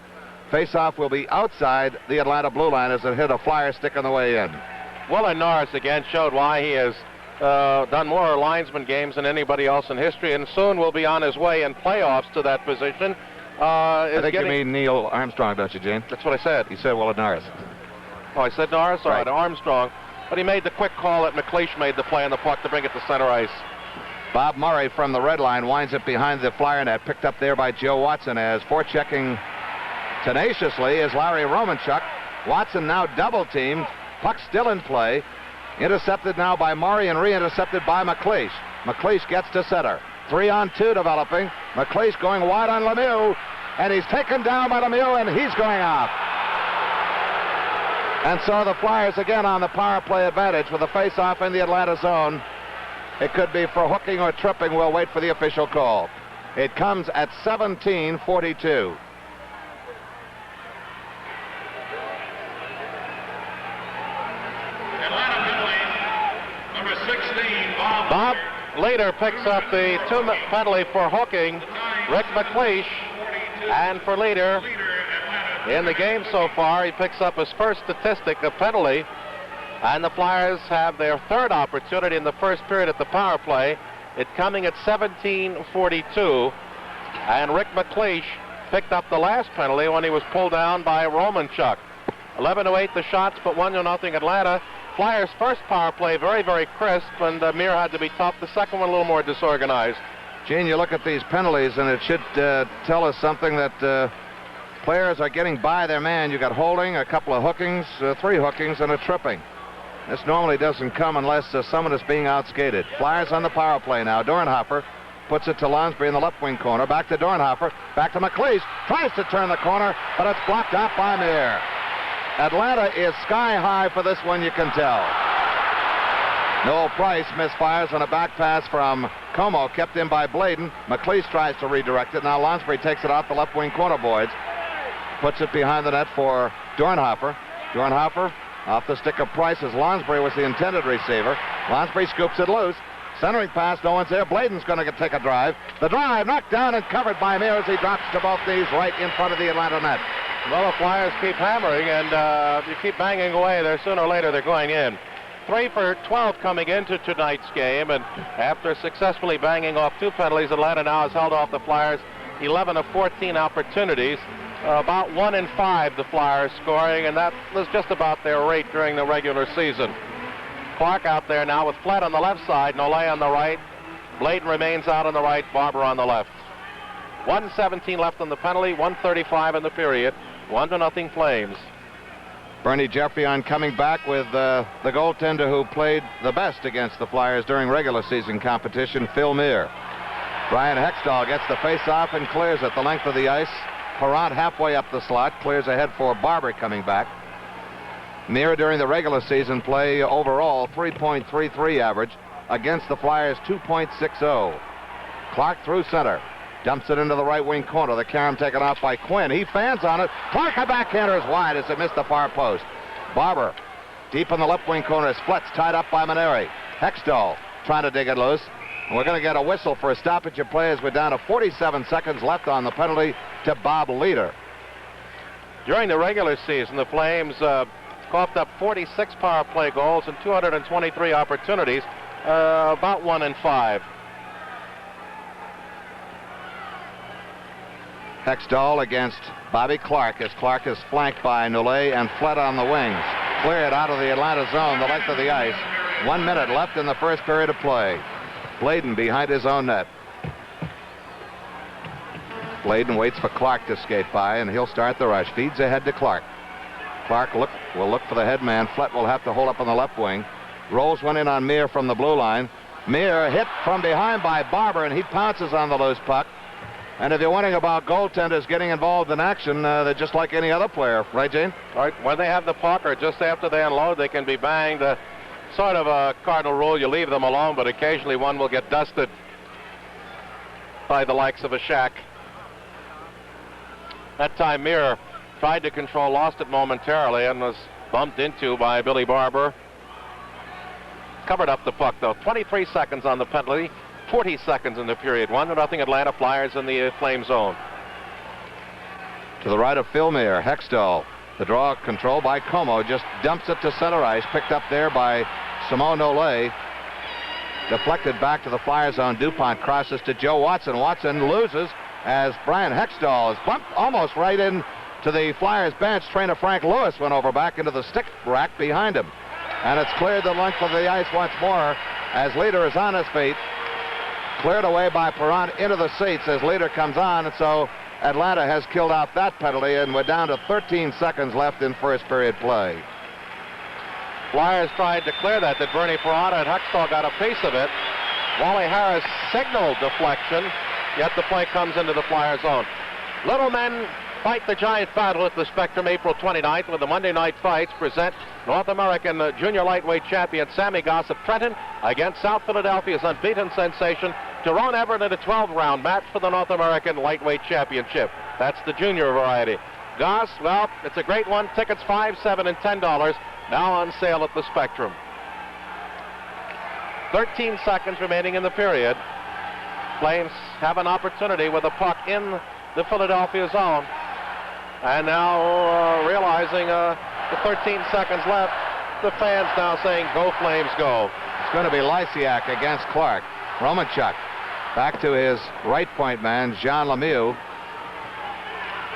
Face-off will be outside the Atlanta blue line as it hit a Flyer stick on the way in.
Willard Norris again showed why he has done more linesman games than anybody else in history, and soon will be on his way in playoffs to that position.
I think you mean Neil Armstrong, don't you, Gene?
That's what I said.
You said Willard Norris.
Oh, I said Norris? All
right,
Armstrong. But he made the quick call that McLeish made the play on the puck to bring it to center ice.
Bob Murray from the red line winds it behind the Flyer net, picked up there by Joe Watson as forechecking tenaciously is Larry Romanchuk. Watson now double teamed. Puck still in play. Intercepted now by Murray and re-intercepted by McLeish. McLeish gets to center. 3-on-2 developing. McLeish going wide on Lemieux, and he's taken down by Lemieux, and he's going off. And so the Flyers again on the power play advantage with a face-off in the Atlanta zone. It could be for hooking or tripping. We'll wait for the official call. It comes at 17:42.
Atlanta penalty, number 16,
Bob later picks up the penalty for hooking, Rick McLeish, and for leader in the game so far, he picks up his first statistic, a penalty, and the Flyers have their third opportunity in the first period at the power play. It coming at 17:42, and Rick McLeish picked up the last penalty when he was pulled down by Romanchuk. 11:08 the shots, but 1-0 Atlanta. Flyers' first power play very, very crisp, and Meir had to be tough. The second one a little more disorganized.
Gene, you look at these penalties, and it should tell us something that players are getting by their man. You got holding, a couple of hookings, 3 hookings, and a tripping. This normally doesn't come unless someone is being outskated. Flyers on the power play now. Dornhofer puts it to Lonsbury in the left wing corner. Back to Dornhofer. Back to McLeish. Tries to turn the corner, but it's blocked out by Meir. Atlanta is sky high for this one, you can tell. Noel Price misfires on a back pass from Como, kept in by Bladen. McLeish tries to redirect it. Now Lonsbury takes it off the left wing corner boards. Puts it behind the net for Dornhofer. Dornhofer off the stick of Price as Lonsbury was the intended receiver. Lonsbury scoops it loose. Centering pass, no one's there. Bladen's going to take a drive. The drive knocked down and covered by Meir as he drops to both knees right in front of the Atlanta net.
Well, the Flyers keep hammering, and if you keep banging away, sooner or later they're going in. 3 for 12 coming into tonight's game, and after successfully banging off 2 penalties, Atlanta now has held off the Flyers 11 of 14 opportunities. About 1 in 5 the Flyers scoring, and that was just about their rate during the regular season. Clark out there now with Flett on the left side, Nole on the right. Bladen remains out on the right, Barber on the left. 1:17 left on the penalty, 1:35 in the period. 1-0 Flames.
Bernie Geoffrion coming back with the goaltender who played the best against the Flyers during regular season competition, Phil Meir. Brian Hextall gets the face-off and clears it the length of the ice. Perrant halfway up the slot, clears ahead for Barber coming back. Meir during the regular season play overall 3.33 average against the Flyers 2.60. Clark through center. Dumps it into the right wing corner. The carom taken off by Quinn. He fans on it. Clark, a backhander is wide as it missed the far post. Barber deep in the left wing corner. Flett's tied up by Maneri. Hextall trying to dig it loose. And we're going to get a whistle for a stoppage of play as we're down to 47 seconds left on the penalty to Bob Leader.
During the regular season, the Flames coughed up 46 power play goals and 223 opportunities, about 1 in 5.
Hextall against Bobby Clark as Clark is flanked by Nole and Flett on the wings. Cleared out of the Atlanta zone, the length of the ice. 1 minute left in the first period of play. Bladen behind his own net. Bladen waits for Clark to skate by, and he'll start the rush. Feeds ahead to Clark. Clark will look for the head man. Flett will have to hold up on the left wing. Rolls one in on Meir from the blue line. Meir hit from behind by Barber, and he pounces on the loose puck. And if you're wondering about goaltenders getting involved in action, they're just like any other player. Right, Jane?
Right. When they have the puck or just after they unload, they can be banged. Sort of a cardinal rule, you leave them alone, but occasionally one will get dusted by the likes of a Shack. That time Meir tried to control, lost it momentarily, and was bumped into by Billy Barber. Covered up the puck, though. 23 seconds on the penalty. 40 seconds in the period. 1-0 Atlanta Flyers in the Flame zone.
To the right of Phil Meir, Hextall. The draw control by Como. Just dumps it to center ice. Picked up there by Simone Nole. Deflected back to the Flyers zone. DuPont crosses to Joe Watson. Watson loses as Brian Hextall is bumped almost right in to the Flyers bench. Trainer Frank Lewis went over back into the stick rack behind him. And it's cleared the length of the ice once more as Leader is on his feet. Cleared away by Perrant into the seats as Leader comes on, and so Atlanta has killed out that penalty, and we're down to 13 seconds left in first period play.
Flyers tried to clear that. Did Bernie Perrant, and Hextall got a piece of it. Wally Harris signaled deflection, yet the play comes into the Flyer zone. Little men fight the giant battle at the Spectrum April 29th when the Monday night fights present North American junior lightweight champion Sammy Goss of Trenton against South Philadelphia's unbeaten sensation Tyrone Everett in a 12-round match for the North American lightweight championship. That's the junior variety. Goss, well, it's a great one. Tickets $5, $7, and $10 now on sale at the Spectrum. 13 seconds remaining in the period. Flames have an opportunity with a puck in the Philadelphia zone. And now realizing the 13 seconds left, the fans now saying, go Flames, go.
It's going to be Lysiak against Clark. Romanchuk back to his right point man, Jean Lemieux.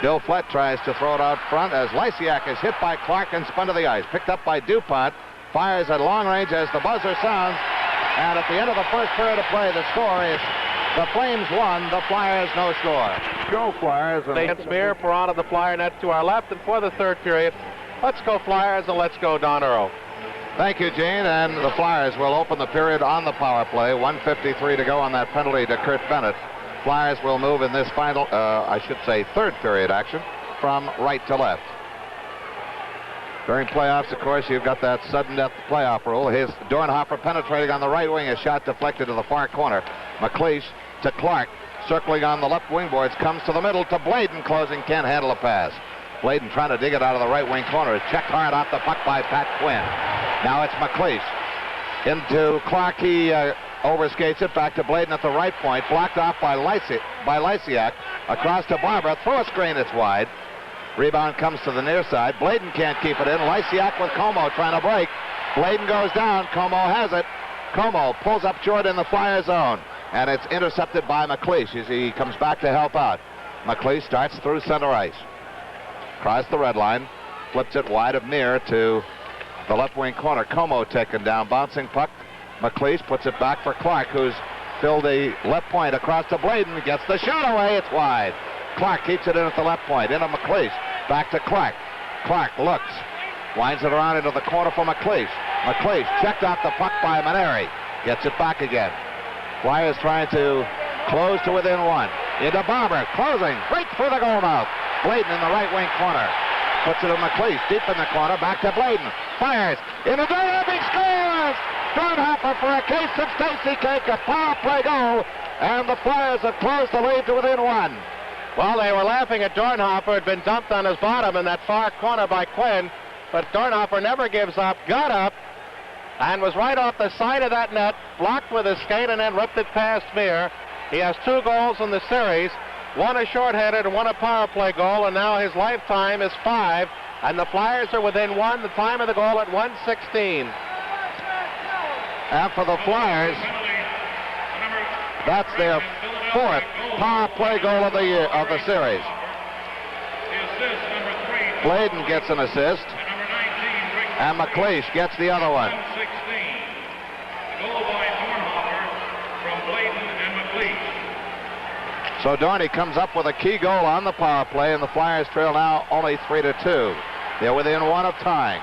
Bill Flett tries to throw it out front as Lysiak is hit by Clark and spun to the ice. Picked up by DuPont. Fires at long range as the buzzer sounds. And at the end of the first period of play, the score is the Flames 1, the Flyers no score.
Go Flyers.
It's Meir, Perrant of the Flyer net to our left. And for the third period, let's go Flyers and let's go Don Earl.
Thank you, Gene. And the Flyers will open the period on the power play. 1:53 to go on that penalty to Kurt Bennett. Flyers will move in this final, third period action from right to left. During playoffs, of course, you've got that sudden death playoff rule. Here's Dornhofer penetrating on the right wing. A shot deflected to the far corner. McLeish to Clark. Circling on the left wing boards. Comes to the middle to Bladen. Closing. Can't handle a pass. Bladen trying to dig it out of the right wing corner. Is checked hard off the puck by Pat Quinn. Now it's McLeish. Into Clark. He overskates it back to Bladen at the right point. Blocked off by Lysiak. Across to Barber. Throw a screen. It's wide. Rebound comes to the near side. Bladen can't keep it in. Lysiak with Como trying to break. Bladen goes down. Como has it. Como pulls up short in the Flyer zone. And it's intercepted by McLeish as he comes back to help out. McLeish starts through center ice. Across the red line. Flips it wide of Meir to the left wing corner. Como taken down. Bouncing puck. McLeish puts it back for Clark, who's filled the left point across to Bladen. Gets the shot away. It's wide. Clark keeps it in at the left point. Into McLeish. Back to Clark. Clark looks. Winds it around into the corner for McLeish. McLeish checked out the puck by Maneri. Gets it back again. Flyers trying to close to within one. Into Barber. Closing. Right through the goal mouth. Bladen in the right wing corner. Puts it to McLeish. Deep in the corner. Back to Bladen. Fires. Into Dornhofer. Scores! Dornhofer for a case of Stacy Cake. A power play goal. And the Flyers have closed the lead to within one.
Well, they were laughing at Dornhofer. Had been dumped on his bottom in that far corner by Quinn. But Dornhofer never gives up. Got up. And was right off the side of that net. Blocked with his skate and then ripped it past Meir. He has 2 goals in the series. 1 a shorthanded and 1 a power play goal. And now his lifetime is 5. And the Flyers are within 1. The time of the goal at 1:16.
And for the Flyers, that's their 4th power play goal of the year, of the series. Bladen gets an assist, and McLeish gets the other one. So Dorney comes up with a key goal on the power play, and the Flyers trail now only 3-2. They're within 1 of tying.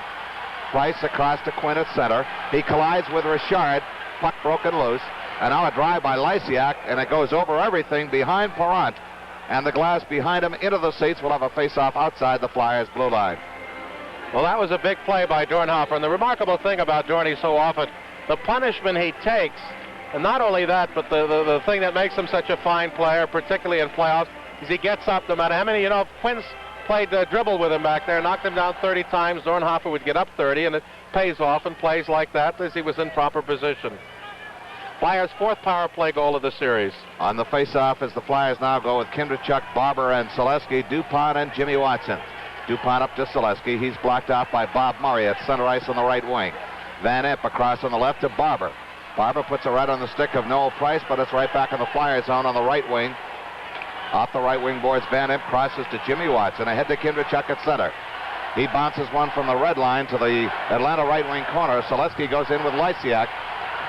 Price across to Quinn at center. He collides with Richard. Puck broken loose. And now a drive by Lysiak, and it goes over everything behind Parent. And the glass behind him into the seats will have a face-off outside the Flyers' blue line.
Well, that was a big play by Dornhofer. And the remarkable thing about Dorney so often, the punishment he takes, and not only that, but the thing that makes him such a fine player, particularly in playoffs, is he gets up no matter how many, if Quinn's played dribble with him back there, knocked him down 30 times, Dornhofer would get up 30, and it pays off in plays like that as he was in proper position. Flyers' 4th power play goal of the series.
On the face-off as the Flyers now go with Kindrachuk, Barber, and Selesky, DuPont, and Jimmy Watson. DuPont up to Selesky. He's blocked out by Bob Murray at center ice on the right wing. Van Impe across on the left to Barber. Barber puts it right on the stick of Noel Price, but it's right back in the Flyers zone on the right wing. Off the right wing boards, Van Impe crosses to Jimmy Watson. Ahead to Kindrachuk at center. He bounces one from the red line to the Atlanta right wing corner. Selesky goes in with Lysiak.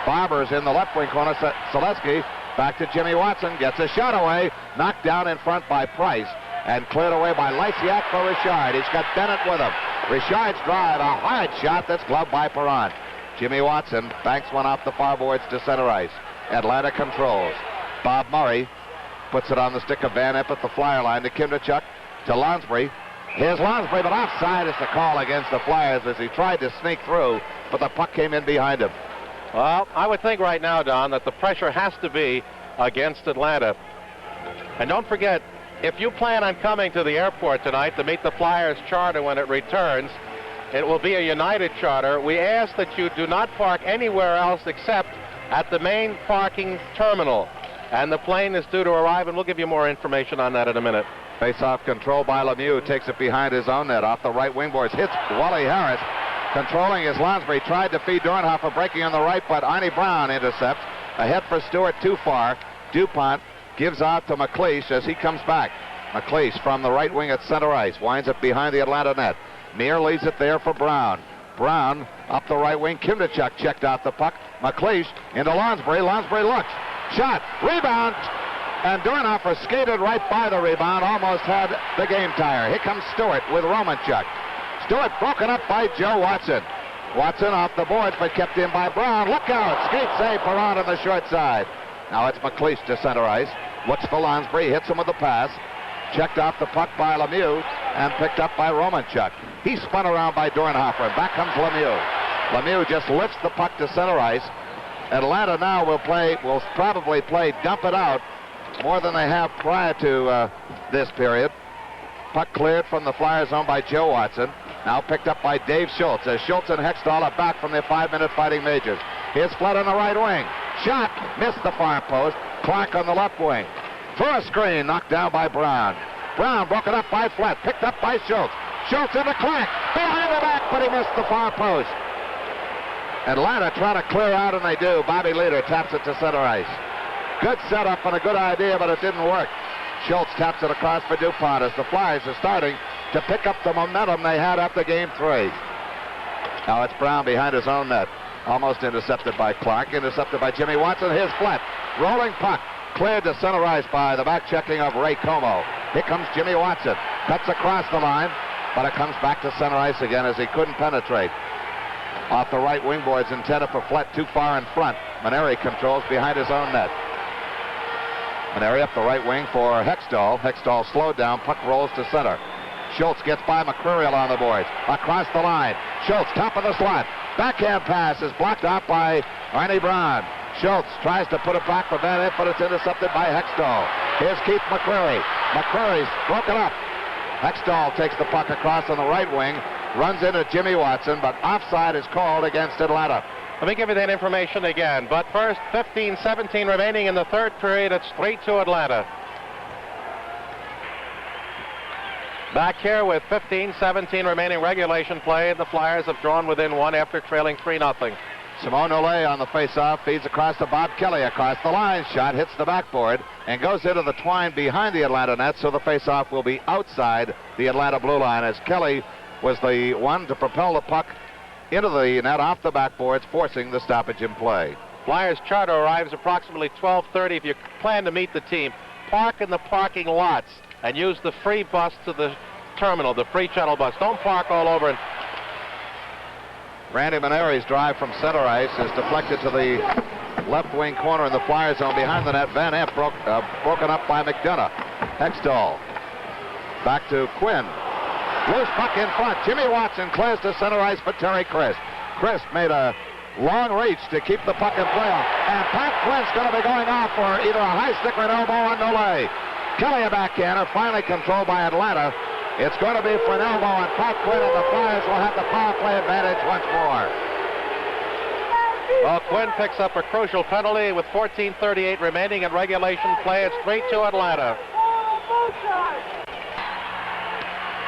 Barber's in the left wing corner. Selesky back to Jimmy Watson. Gets a shot away. Knocked down in front by Price. And cleared away by Lysiak for Richard. He's got Bennett with him. Richard's drive. A hard shot that's gloved by Parent. Jimmy Watson banks one off the far boards to center ice. Atlanta controls. Bob Murray puts it on the stick of Van Impe at the Flyer line to Kindrachuk to Lonsbury. Here's Lonsbury, but offside is the call against the Flyers as he tried to sneak through, but the puck came in behind him.
Well, I would think right now, Don, that the pressure has to be against Atlanta. And don't forget, if you plan on coming to the airport tonight to meet the Flyers charter when it returns, it will be a United charter. We ask that you do not park anywhere else except at the main parking terminal. And the plane is due to arrive, and we'll give you more information on that in a minute.
Face-off control by Lemieux. Takes it behind his own net. Off the right wing boards. Hits Wally Harris. Controlling is Lonsbury. Tried to feed Dornhofer. Breaking on the right, but Arnie Brown intercepts. Ahead for Stewart too far. DuPont gives out to McLeish as he comes back. McLeish from the right wing at center ice. Winds it behind the Atlanta net. Meir leaves it there for Brown. Brown up the right wing. Kindrachuk checked out the puck. McLeish into Lonsbury. Lonsbury looks. Shot. Rebound. And Dornhofer skated right by the rebound. Almost had the game tire. Here comes Stewart with Romanchuk. Stewart broken up by Joe Watson. Watson off the boards but kept in by Brown. Look out. Skate save Parent on the short side. Now it's McLeish to center ice. Looks for Lonsbury. Hits him with the pass. Checked off the puck by Lemieux and picked up by Romanchuk. He's spun around by Dornhofer. And back comes Lemieux. Lemieux just lifts the puck to center ice. Atlanta now will probably play dump it out more than they have prior to this period. Puck cleared from the Flyers zone by Joe Watson. Now picked up by Dave Schultz as Schultz and Hextall are back from their 5-minute fighting majors. Here's Flood on the right wing. Shot. Missed the far post. Clark on the left wing. Through a screen. Knocked down by Brown. Brown broken up by Flat. Picked up by Schultz. Schultz into Clark. Behind the back, but he missed the far post. Atlanta trying to clear out, and they do. Bobby Leader taps it to center ice. Good setup and a good idea, but it didn't work. Schultz taps it across for DuPont as the Flyers are starting to pick up the momentum they had after game 3. Now it's Brown behind his own net. Almost intercepted by Clark. Intercepted by Jimmy Watson. Here's flat. Rolling puck. Cleared to center ice by the back checking of Ray Como. Here comes Jimmy Watson. Cuts across the line, but it comes back to center ice again as he couldn't penetrate. Off the right wing boards intended for Flett too far in front. Maneri controls behind his own net. Maneri up the right wing for Hextall. Hextall slowed down. Puck rolls to center. Schultz gets by McCreary along the boards. Across the line. Schultz, top of the slot. Backhand pass is blocked out by Arnie Brown. Schultz tries to put it back for Van Impe, but it's intercepted by Hextall. Here's Keith McCreary. McCreary's broken up. Hextall takes the puck across on the right wing, runs into Jimmy Watson, but offside is called against Atlanta.
Let me give you that information again. But first, 15-17 remaining in the third period. It's 3-2 Atlanta. Back here with 15-17 remaining regulation play. The Flyers have drawn within one after trailing 3-0.
Simone Ole on the face-off, feeds across to Bob Kelly across the line. Shot hits the backboard and goes into the twine behind the Atlanta net, so the face-off will be outside the Atlanta blue line as Kelly was the one to propel the puck into the net off the backboards, forcing the stoppage in play.
Flyers charter arrives approximately 12:30. If you plan to meet the team, park in the parking lots and use the free bus to the terminal, the free shuttle bus. Don't park all over. And
Randy Maneri's drive from center ice is deflected to the left wing corner in the Flyer zone behind the net. Van Impe broken up by McDonough. Hextall back to Quinn. Loose puck in front. Jimmy Watson clears to center ice for Terry Crisp. Crisp made a long reach to keep the puck in play. And Pat Quinn's going to be going off for either a high stick or an elbow on Nole. Kelly a backhander, finally controlled by Atlanta. It's going to be for an elbow on Pat Quinn, and the Flyers will have the power play advantage once more.
Well, Quinn picks up a crucial penalty with 14:38 remaining in regulation play. It's 3-2 Atlanta.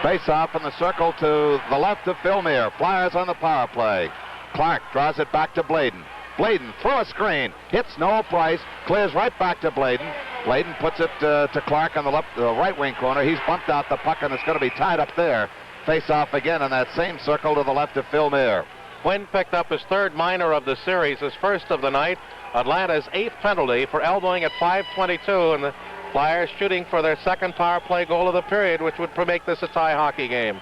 Face-off in the circle to the left of Filmere. Flyers on the power play. Clark draws it back to Bladen. Bladen through a screen, hits Noel Price, clears right back to Bladen. Bladen puts it to Clark on the right wing corner. He's bumped out the puck, and it's going to be tied up there. Face-off again in that same circle to the left of Filmere.
Quinn picked up his third minor of the series, his first of the night. Atlanta's 8th penalty for elbowing at 5:22, and the Flyers shooting for their second power play goal of the period, which would make this a tie hockey game.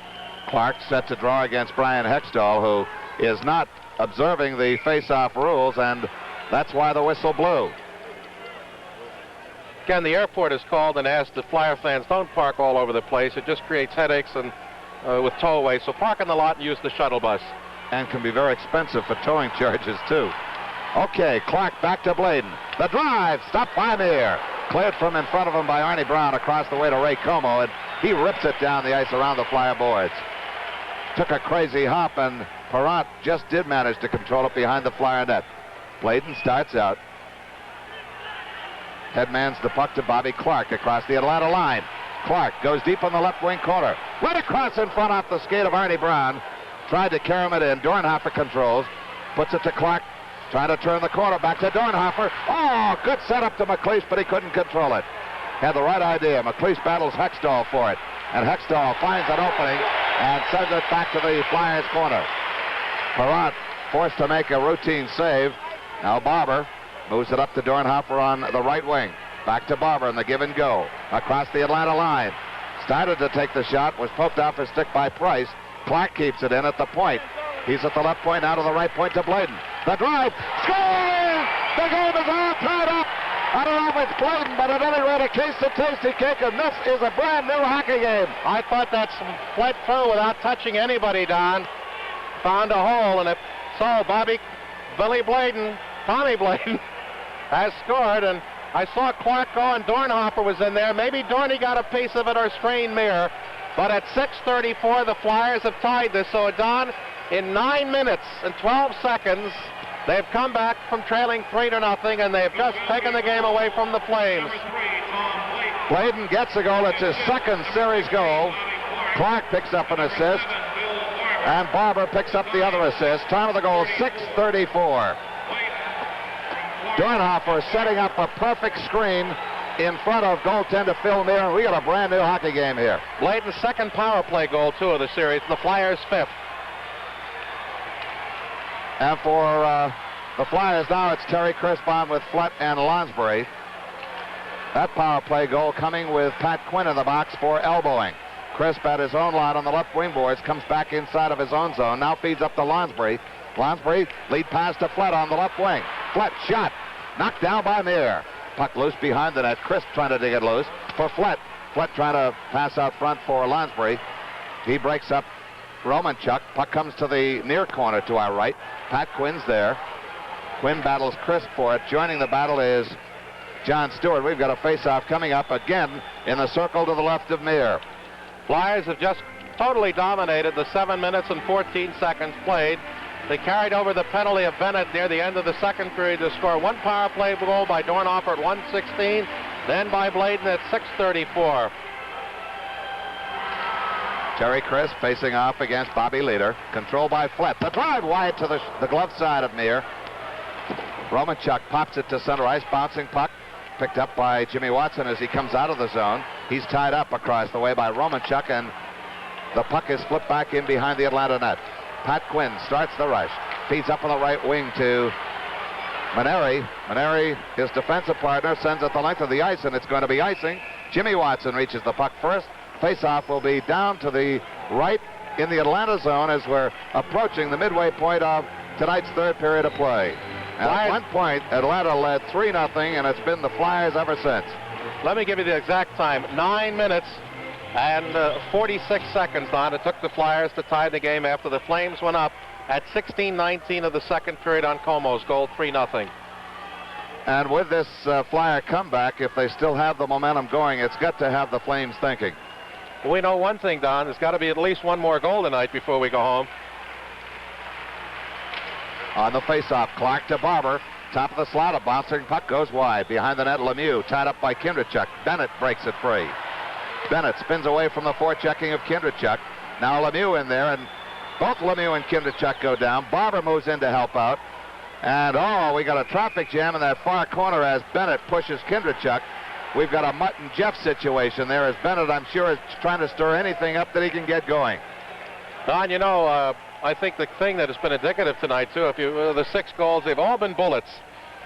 Clark sets a draw against Brian Hextall, who is not observing the face-off rules, and that's why the whistle blew.
Again, the airport is called and asked that Flyer fans don't park all over the place. It just creates headaches and with towaways. So park in the lot and use the shuttle bus.
And can be very expensive for towing charges, too. Okay, Clark back to Bladen. The drive, stopped by Meir. Cleared from in front of him by Arnie Brown across the way to Ray Como, and he rips it down the ice around the Flyer boards. Took a crazy hop, and Perrant just did manage to control it behind the Flyer net. Bladen starts out. Headmans the puck to Bobby Clark across the Atlanta line. Clark goes deep on the left wing corner. Right across in front off the skate of Arnie Brown. Tried to carry it in. Dornhofer controls. Puts it to Clark. Trying to turn the corner back to Dornhofer. Oh, good setup to McLeish, but he couldn't control it. Had the right idea. McLeish battles Hextall for it. And Hextall finds an opening and sends it back to the Flyers corner. Perrant forced to make a routine save. Now Barber moves it up to Dornhofer on the right wing. Back to Barber in the give and go. Across the Atlanta line. Started to take the shot. Was poked off his stick by Price. Clark keeps it in at the point. He's at the left point, out of the right point to Bladen. The drive. Score! The game is all tied up. I don't know if it's Bladen, but at any rate, a case of tasty cake, and this is a brand new hockey game.
I thought that's fled through without touching anybody, Don. Found a hole, and Billy Bladen, Tommy Bladen, has scored, and I saw Clark go, and Dornhofer was in there. Maybe Dorney got a piece of it or strained Meir. But at 6:34, the Flyers have tied this. So, Don, in 9 minutes and 12 seconds, they've come back from trailing 3-0, and they've just taken the game away from the Flames.
Bladen gets a goal. It's his second series goal. Clark picks up an assist, and Barber picks up the other assist. Time of the goal, 6:34. Dornhofer setting up a perfect screen in front of goaltender Phil Meir, and we got a brand new hockey game here.
Bladen's second power play goal, too, of the series. The Flyers' fifth.
And for the Flyers now, it's Terry Crisp on with Flett and Lonsbury. That power play goal coming with Pat Quinn in the box for elbowing. Crisp at his own line on the left wing boards, comes back inside of his own zone, now feeds up to Lonsbury. Lonsbury lead pass to Flett on the left wing. Flett shot, knocked down by Meir. Puck loose behind the net. Crisp trying to dig it loose for Flett. Flett trying to pass out front for Lonsbury. He breaks up Romanchuk. Puck comes to the near corner to our right. Pat Quinn's there. Quinn battles Crisp for it. Joining the battle is John Stewart. We've got a face-off coming up again in the circle to the left of Meir.
Flyers have just totally dominated the 7 minutes and 14 seconds played. They carried over the penalty of Bennett near the end of the second period to score one power play goal by Dornhofer at 1:16, then by Bladen at 6:34.
Terry Crisp facing off against Bobby Leader. Controlled by Flett. The drive wide to the glove side of Meir. Romanchuk pops it to center ice. Bouncing puck. Picked up by Jimmy Watson as he comes out of the zone. He's tied up across the way by Romanchuk, and the puck is flipped back in behind the Atlanta net. Pat Quinn starts the rush. Feeds up on the right wing to Maneri. Maneri, his defensive partner, sends it the length of the ice, and it's going to be icing. Jimmy Watson reaches the puck first. Face-off will be down to the right in the Atlanta zone as we're approaching the midway point of tonight's third period of play. At one point, Atlanta led 3-0, and it's been the Flyers ever since.
Let me give you the exact time. 9 minutes and 46 seconds, Don. It took the Flyers to tie the game after the Flames went up at 16:19 of the second period on Como's goal, 3-0.
And with this Flyer comeback, if they still have the momentum going, it's got to have the Flames thinking.
We know one thing, Don. There's got to be at least one more goal tonight before we go home.
On the face-off, Clark to Barber. Top of the slot, a bouncing puck goes wide. Behind the net, Lemieux, tied up by Kindrachuk. Bennett breaks it free. Bennett spins away from the forechecking of Kindrachuk. Now Lemieux in there, and both Lemieux and Kindrachuk go down. Barber moves in to help out. And, we got a traffic jam in that far corner as Bennett pushes Kindrachuk. We've got a Mutt and Jeff situation there as Bennett, I'm sure, is trying to stir anything up that he can get going.
Don, you know, I think the thing that has been indicative tonight, too, if you the 6 goals, they've all been bullets.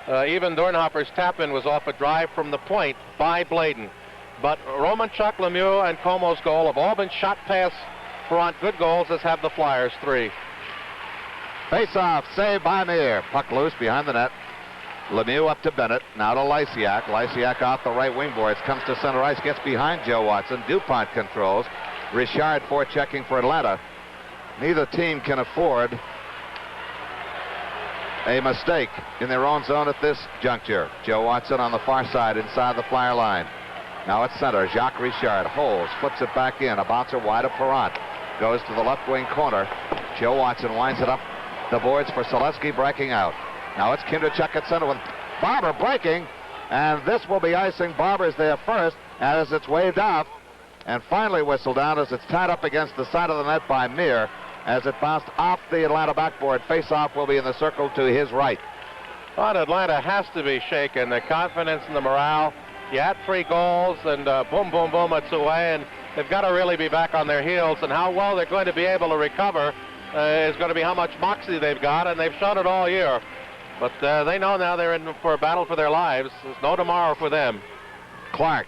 Even Dornhofer's tap-in was off a drive from the point by Bladen. But Romanchuk, Lemieux, and Como's goal have all been shot past front. Good goals, as have the Flyers, 3.
Face-off, saved by Meir. Puck loose behind the net. Lemieux up to Bennett, now to Lysiak. Lysiak off the right wing boards, comes to center ice, gets behind Joe Watson. DuPont controls. Richard forechecking for Atlanta. Neither team can afford a mistake in their own zone at this juncture. Joe Watson on the far side inside the Flyer line. Now at center, Jacques Richard holds, flips it back in. A bouncer wide of Perrant. Goes to the left wing corner. Joe Watson winds it up the boards for Selesky, breaking out. Now it's Kindrachuk at center with Barber breaking, and this will be icing. Barber's there first as it's waved off and finally whistled down as it's tied up against the side of the net by Meir as it bounced off the Atlanta backboard. Face-off will be in the circle to his right.
But Atlanta has to be shaken. The confidence and the morale. You had 3 goals, and boom, boom, boom, it's away, and they've got to really be back on their heels, and how well they're going to be able to recover is going to be how much moxie they've got, and they've shown it all year. But they know now they're in for a battle for their lives. There's no tomorrow for them.
Clark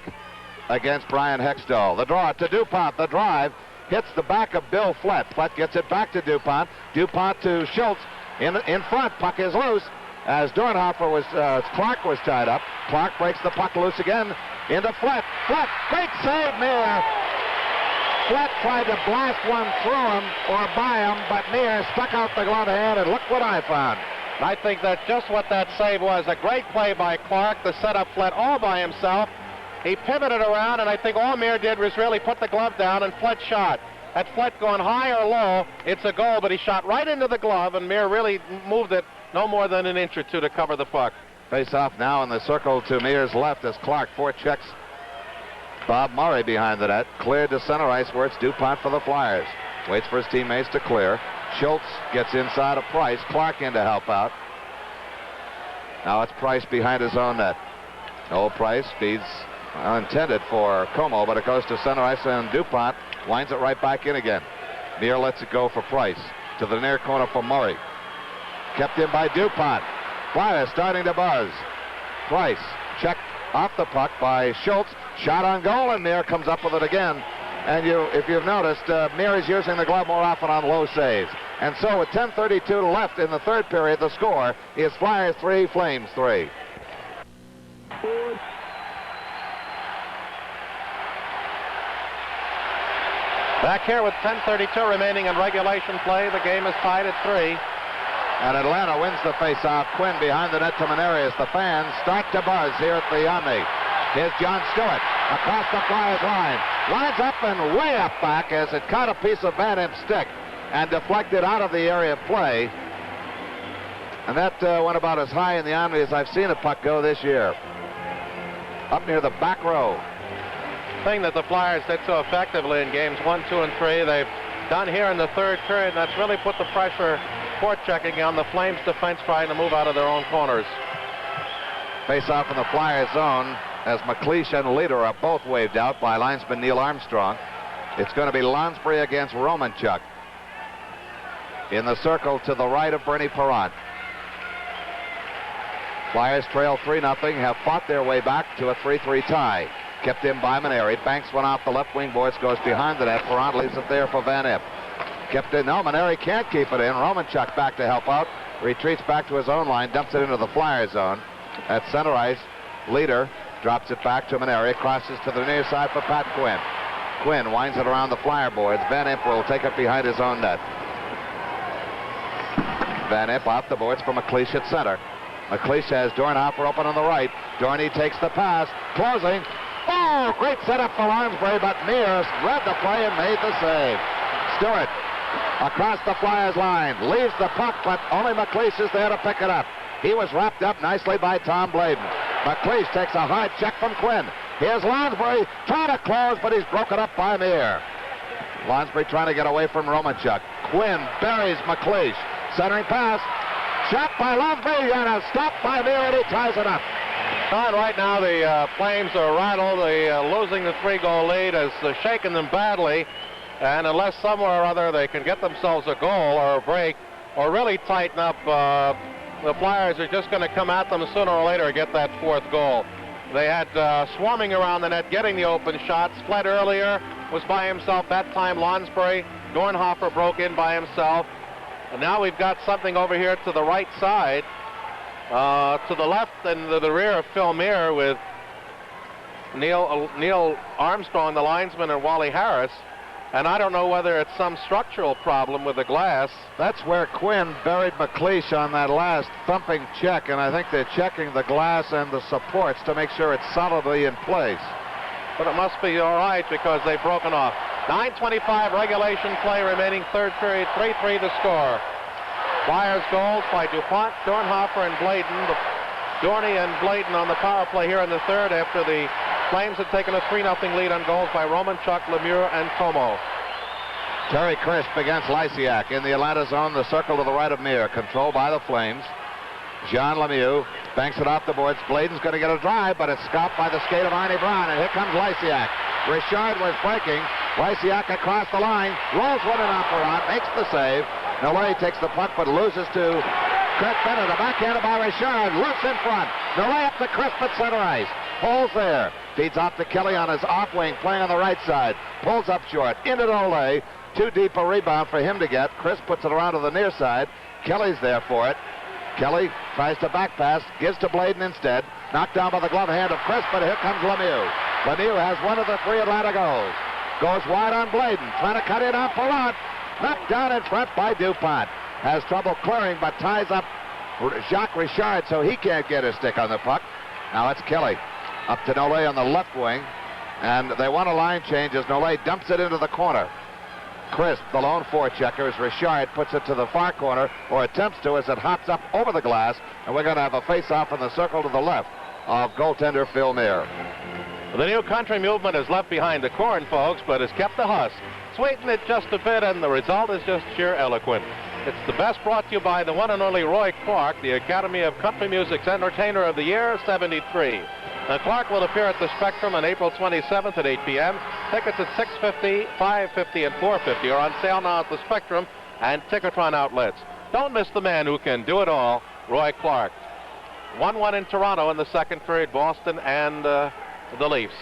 against Brian Hextall. The draw to DuPont. The drive hits the back of Bill Flett. Flett gets it back to DuPont. DuPont to Schultz. In front. Puck is loose as Dornhofer was, Clark was tied up. Clark breaks the puck loose again into Flett. Flett, great save, Meir. Flett tried to blast one through him or by him, but Meir stuck out the glove hand, and look what I found.
I think that's just what that save was. A great play by Clark to set up Flett all by himself. He pivoted around, and I think all Meir did was really put the glove down, and Flett shot. Had Flett gone high or low, it's a goal, but he shot right into the glove, and Meir really moved it no more than an inch or two to cover the puck.
Face off now in the circle to Meir's left as Clark forechecks Bob Murray behind the net. Cleared to center ice where it's DuPont for the Flyers. Waits for his teammates to clear. Schultz gets inside of Price. Clark in to help out. Now it's Price behind his own net. Old Price feeds intended for Como, but it goes to center ice, and DuPont winds it right back in again. Meir lets it go for Price. To the near corner for Murray. Kept in by DuPont. Flyers starting to buzz. Price checked off the puck by Schultz. Shot on goal, and Meir comes up with it again. And if you've noticed, Meir is using the glove more often on low saves. And so with 10:32 left in the third period, the score is Flyers 3, Flames 3.
Back here with 10:32 remaining in regulation play. The game is tied at 3.
And Atlanta wins the faceoff. Quinn behind the net to Maneri as the fans start to buzz here at the Omni. Here's John Stewart across the Flyers line. Lines up and way up back as it caught a piece of Van Imp's stick and deflected out of the area of play. And that went about as high in the Omni as I've seen a puck go this year. Up near the back row.
Thing that the Flyers did so effectively in games 1, 2, and 3, they've done here in the third period, and that's really put the pressure forechecking on the Flames defense trying to move out of their own corners.
Face off in the Flyers zone as McLeish and Leader are both waved out by linesman Neil Armstrong. It's going to be Lonsbury against Romanchuk. In the circle to the right of Bernie Perrant. Flyers trail 3-0, have fought their way back to a 3-3 tie. Kept in by Maneri. Banks went off the left wing boards, goes behind the net. Perrant leaves it there for Van Imp. Kept in. No, Maneri can't keep it in. Romanchuk back to help out. Retreats back to his own line. Dumps it into the Flyer zone. At center ice, Leader drops it back to Maneri. Crosses to the near side for Pat Quinn. Quinn winds it around the Flyer boards. Van Imp will take it behind his own net. Van Imp off the boards for McLeish at center. McLeish has Dornhofer open on the right. Dorney takes the pass. Closing. Oh, great setup for Lonsbury, but Mears read the play and made the save. Stewart across the Flyers line. Leaves the puck, but only McLeish is there to pick it up. He was wrapped up nicely by Tom Bladen. McLeish takes a hard check from Quinn. Here's Lonsbury trying to close, but he's broken up by Meir. Lonsbury trying to get away from Romanchuk. Quinn buries McLeish. Centering pass. Shot by Lonsbury and a stop by Meir, and he ties it up.
And right now the Flames are rattled. Losing the 3-goal lead has shaken them badly. And unless somewhere or other they can get themselves a goal or a break or really tighten up, the Flyers are just going to come at them sooner or later and get that fourth goal. They had swarming around the net, getting the open shots. Fled earlier, was by himself. That time Lonsbury. Dornhofer broke in by himself. And now we've got something over here to the right side. To the left and the rear of Phil Meir with Neil Armstrong, the linesman, and Wally Harris. And I don't know whether it's some structural problem with the glass.
That's where Quinn buried McLeish on that last thumping check, and I think they're checking the glass and the supports to make sure it's solidly in place.
But it must be all right because they've broken off. 9:25 regulation play remaining third period, 3-3 the score. Flyers goals by DuPont, Dornhofer, and Bladen. Dorney and Bladen on the power play here in the third after the Flames had taken a 3-0 lead on goals by Romanchuk, Lemieux, and Como.
Terry Crisp against Lysiak in the Atlanta zone, the circle to the right of Meir, controlled by the Flames. Jean Lemieux banks it off the boards. Bladen's going to get a drive, but it's stopped by the skate of Arnie Brown, and here comes Lysiak. Richard was breaking. Lysiak across the line, rolls one and off around, makes the save. Nolet takes the puck, but loses to Kurt Bennett. A backhanded by Richard, loose in front. Nolet up to Crisp at center ice. Pulls there. Feeds off to Kelly on his off wing, playing on the right side. Pulls up short. Into Nolet. Too deep a rebound for him to get. Crisp puts it around to the near side. Kelly's there for it. Kelly tries to back pass, gives to Bladen instead. Knocked down by the glove hand of Crisp, but here comes Lemieux. Lemieux has one of the 3 Atlanta goals. Goes wide on Bladen, trying to cut it on Perrant. Knocked down in front by DuPont. Has trouble clearing, but ties up Jacques Richard so he can't get his stick on the puck. Now it's Kelly. Up to Nolet on the left wing. And they want a line change as Nolet dumps it into the corner. Crisp, the lone forechecker, as Richard puts it to the far corner, or attempts to, as it hops up over the glass. And we're going to have a face-off in the circle to the left of goaltender Phil Meir.
The new country movement is left behind the corn, folks, but has kept the husk. Sweeten it just a bit, and the result is just sheer eloquent. It's the best brought to you by the one and only Roy Clark, the Academy of Country Music's Entertainer of the Year, 73. Clark will appear at the Spectrum on April 27th at 8 p.m. Tickets at 650, 550, and 450 are on sale now at the Spectrum and Ticketron outlets. Don't miss the man who can do it all, Roy Clark. 1-1 in Toronto in the second period, Boston and the Leafs.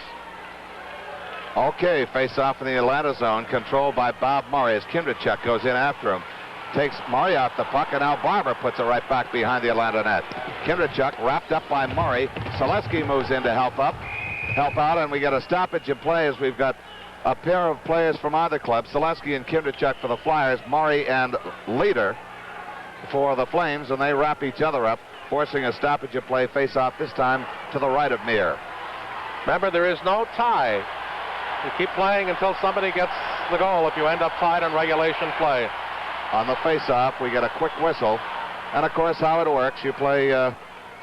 Okay, face-off in the Atlanta zone, controlled by Bob Murray as Kindrachuk goes in after him. Takes Murray off the puck, and now Barber puts it right back behind the Atlanta net. Kindrachuk wrapped up by Murray. Selesky moves in to help out, and we get a stoppage in play as we've got a pair of players from either club, Selesky and Kindrachuk for the Flyers, Murray and Leader for the Flames, and they wrap each other up, forcing a stoppage of play, face-off this time to the right of Meir.
Remember, there is no tie. You keep playing until somebody gets the goal if you end up tied in regulation play.
On the face-off, we get a quick whistle. And, of course, how it works, you play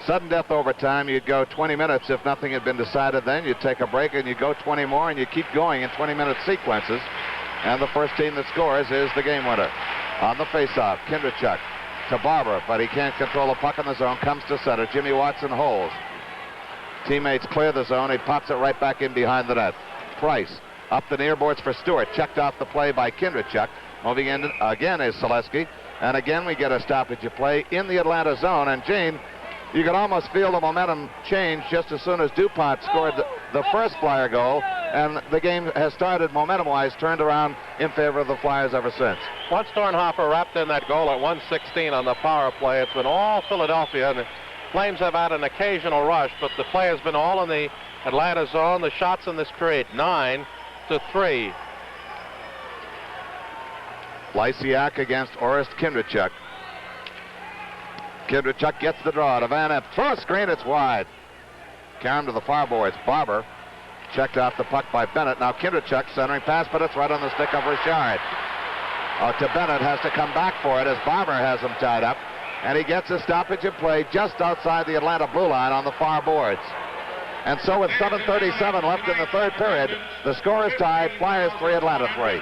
sudden death overtime. You'd go 20 minutes if nothing had been decided then. You'd take a break, and you go 20 more, and you keep going in 20-minute sequences. And the first team that scores is the game winner. On the face-off, Kindrachuk to Barber, but he can't control the puck in the zone. Comes to center. Jimmy Watson holds. Teammates clear the zone. He pops it right back in behind the net. Price up the near boards for Stewart. Checked off the play by Kindrachuk. Moving in again is Selesky. And again we get a stoppage of play in the Atlanta zone. And Gene, you could almost feel the momentum change just as soon as DuPont scored the first Flyer goal. And the game has started momentum-wise, turned around in favor of the Flyers ever since.
Once Dornhofer wrapped in that goal at 1:16 on the power play, it's been all Philadelphia. And the Flames have had an occasional rush, but the play has been all in the Atlanta zone. The shots in this period, 9-3.
Lysiak against Orest Kindrachuk. Kindrachuk gets the draw to Van Epp. Throw a screen, it's wide. Karam to the far boards. Barber checked off the puck by Bennett. Now Kindrachuk centering pass, but it's right on the stick of Richard. To Bennett, has to come back for it as Barber has him tied up. And he gets a stoppage of play just outside the Atlanta blue line on the far boards. And so with 7:37 left in the third period, the score is tied. Flyers 3, Atlanta 3.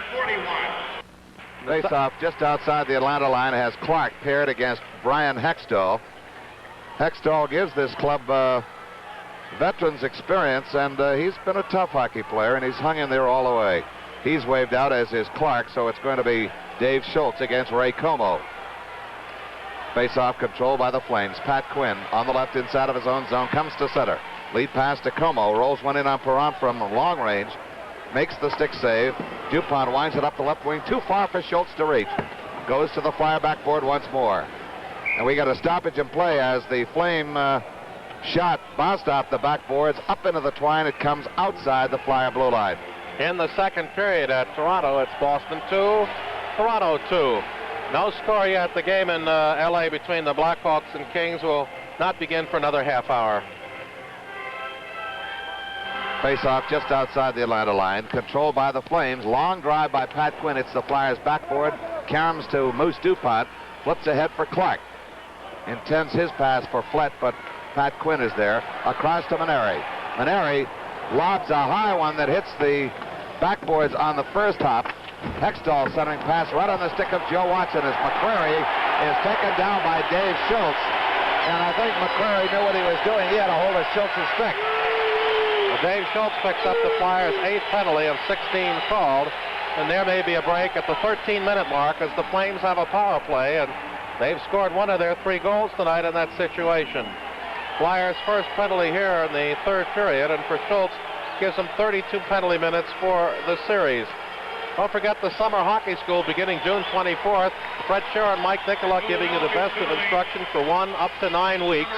Face-off just outside the Atlanta line has Clark paired against Brian Hextall. Hextall gives this club veterans experience, and he's been a tough hockey player, and he's hung in there all the way. He's waved out, as is Clark, so it's going to be Dave Schultz against Ray Como. Face-off controlled by the Flames. Pat Quinn on the left inside of his own zone, comes to center. Lead pass to Como, rolls one in on Perron from long range, makes the stick save. DuPont winds it up the left wing, too far for Schultz to reach. Goes to the Flyer backboard once more. And we got a stoppage in play as the Flame shot bounced off the backboards, up into the twine. It comes outside the Flyer blue line.
In the second period at Toronto, it's Boston 2, Toronto 2. No score yet. The game in L.A. between the Blackhawks and Kings will not begin for another half hour.
Face-off just outside the Atlanta line, controlled by the Flames. Long drive by Pat Quinn. It's the Flyers backboard. Karams to Moose DuPont. Flips ahead for Clark. Intends his pass for Flett, but Pat Quinn is there. Across to Maneri. Maneri lobs a high one that hits the backboards on the first hop. Hextall centering pass right on the stick of Joe Watson as McCrary is taken down by Dave Schultz. And I think McCrary knew what he was doing. He had a hold of Schultz's stick.
Dave Schultz picks up the Flyers' 8th penalty of 16 called, and there may be a break at the 13-minute mark as the Flames have a power play, and they've scored one of their 3 goals tonight in that situation. Flyers' first penalty here in the third period, and for Schultz, gives them 32 penalty minutes for the series. Don't forget the summer hockey school beginning June 24th. Fred Scherer and Mike Nicola giving you the best of instruction for 1 up to 9 weeks.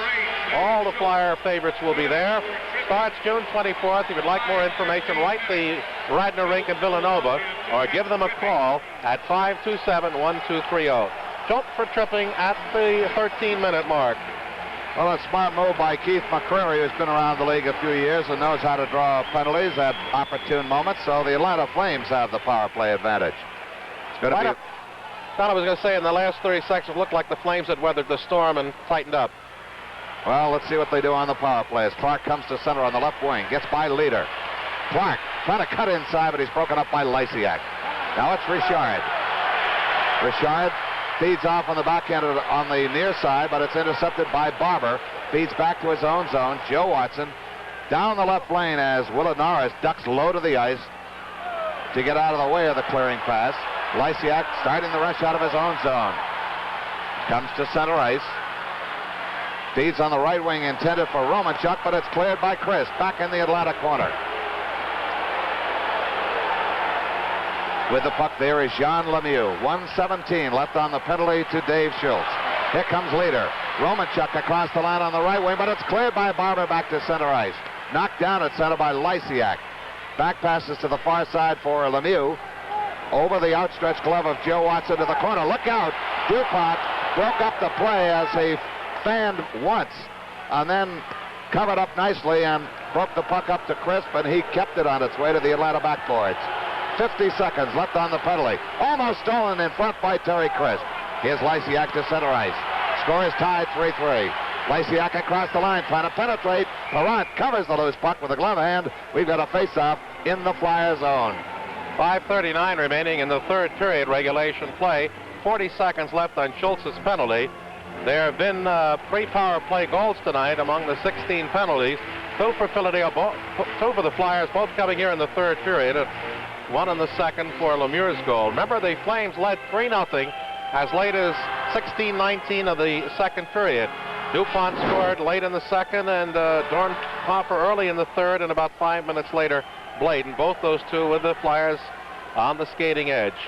All the Flyer favorites will be there. Starts June 24th. If you'd like more information, write the Radnor Rink in Villanova or give them a call at 527-1230. Schultz for tripping at the 13-minute mark.
Well, a smart move by Keith McCrary, who's been around the league a few years and knows how to draw penalties at opportune moments. So the Atlanta Flames have the power play advantage. It's going to be.
Thought I was going to say in the last 30 seconds, it looked like the Flames had weathered the storm and tightened up.
Well, let's see what they do on the power play as Clark comes to center on the left wing. Gets by Leader. Clark trying to cut inside, but he's broken up by Lysiak. Now it's Richard. Richard feeds off on the backhand on the near side, but it's intercepted by Barber. Feeds back to his own zone. Joe Watson down the left lane as Willard Norris ducks low to the ice to get out of the way of the clearing pass. Lysiak starting the rush out of his own zone. Comes to center ice. Feeds on the right wing intended for Romanchuk, but it's cleared by Chris. Back in the Atlanta corner. With the puck there is Jean Lemieux. 1:17 left on the penalty to Dave Schultz. Here comes Leader. Romanchuk across the line on the right wing, but it's cleared by Barber back to center ice. Knocked down at center by Lysiak. Back passes to the far side for Lemieux. Over the outstretched glove of Joe Watson to the corner. Look out! DuPont broke up the play as he fanned once and then covered up nicely and broke the puck up to Crisp, and he kept it on its way to the Atlanta backboards. 50 seconds left on the penalty. Almost stolen in front by Terry Crisp. Here's Lysiak to center ice. Score is tied 3-3. Lysiak across the line trying to penetrate. Perrant covers the loose puck with a glove hand. We've got a face-off in the Flyer zone.
5:39 remaining in the third period regulation play. 40 seconds left on Schultz's penalty. There have been 3 power play goals tonight among the 16 penalties. 2 for Philadelphia, 2 for the Flyers, both coming here in the third period. 1 in the second for Lemieux's goal. Remember, the Flames led 3-0 as late as 16:19 of the second period. DuPont scored late in the second, and Dornhofer early in the third, and about 5 minutes later, Bladen. Both those two with the Flyers on the skating edge.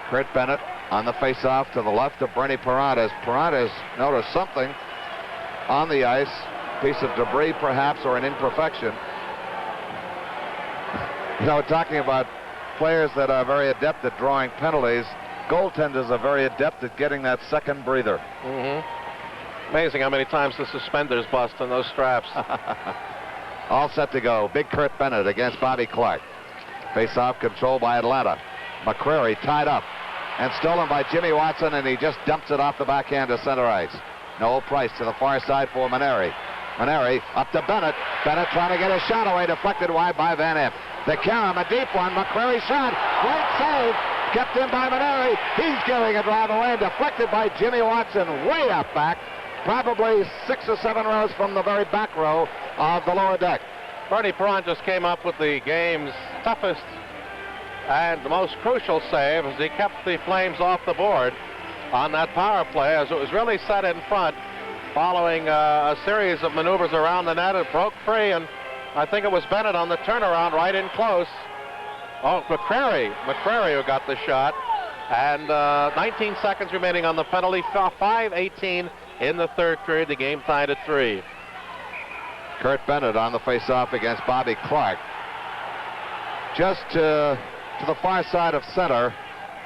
Kurt Bennett on the face-off to the left of Bernie Perrant, as Perrant has noticed something on the ice, piece of debris perhaps, or an imperfection. You know, talking about players that are very adept at drawing penalties, goaltenders are very adept at getting that second breather.
Amazing how many times the suspenders bust on those straps.
All set to go. Big Kurt Bennett against Bobby Clark. Face-off controlled by Atlanta. McCrary tied up and stolen by Jimmy Watson, and he just dumps it off the backhand to center ice. Noel Price to the far side for Maneri. Maneri up to Bennett. Bennett trying to get a shot away, deflected wide by Van Imp. The Karam, a deep one. McCrary shot. Great save. Kept in by Maneri. He's getting a drive away, deflected by Jimmy Watson way up back. Probably 6 or 7 rows from the very back row of the lower deck.
Bernie Perrant just came up with the game's toughest and the most crucial save as he kept the Flames off the board on that power play, as it was really set in front following a series of maneuvers around the net. It broke free, and I think it was Bennett on the turnaround right in close. Oh, McCrary who got the shot. And 19 seconds remaining on the penalty. 5:18 in the third period. The game tied at 3.
Kurt Bennett on the face-off against Bobby Clark. Just to the far side of center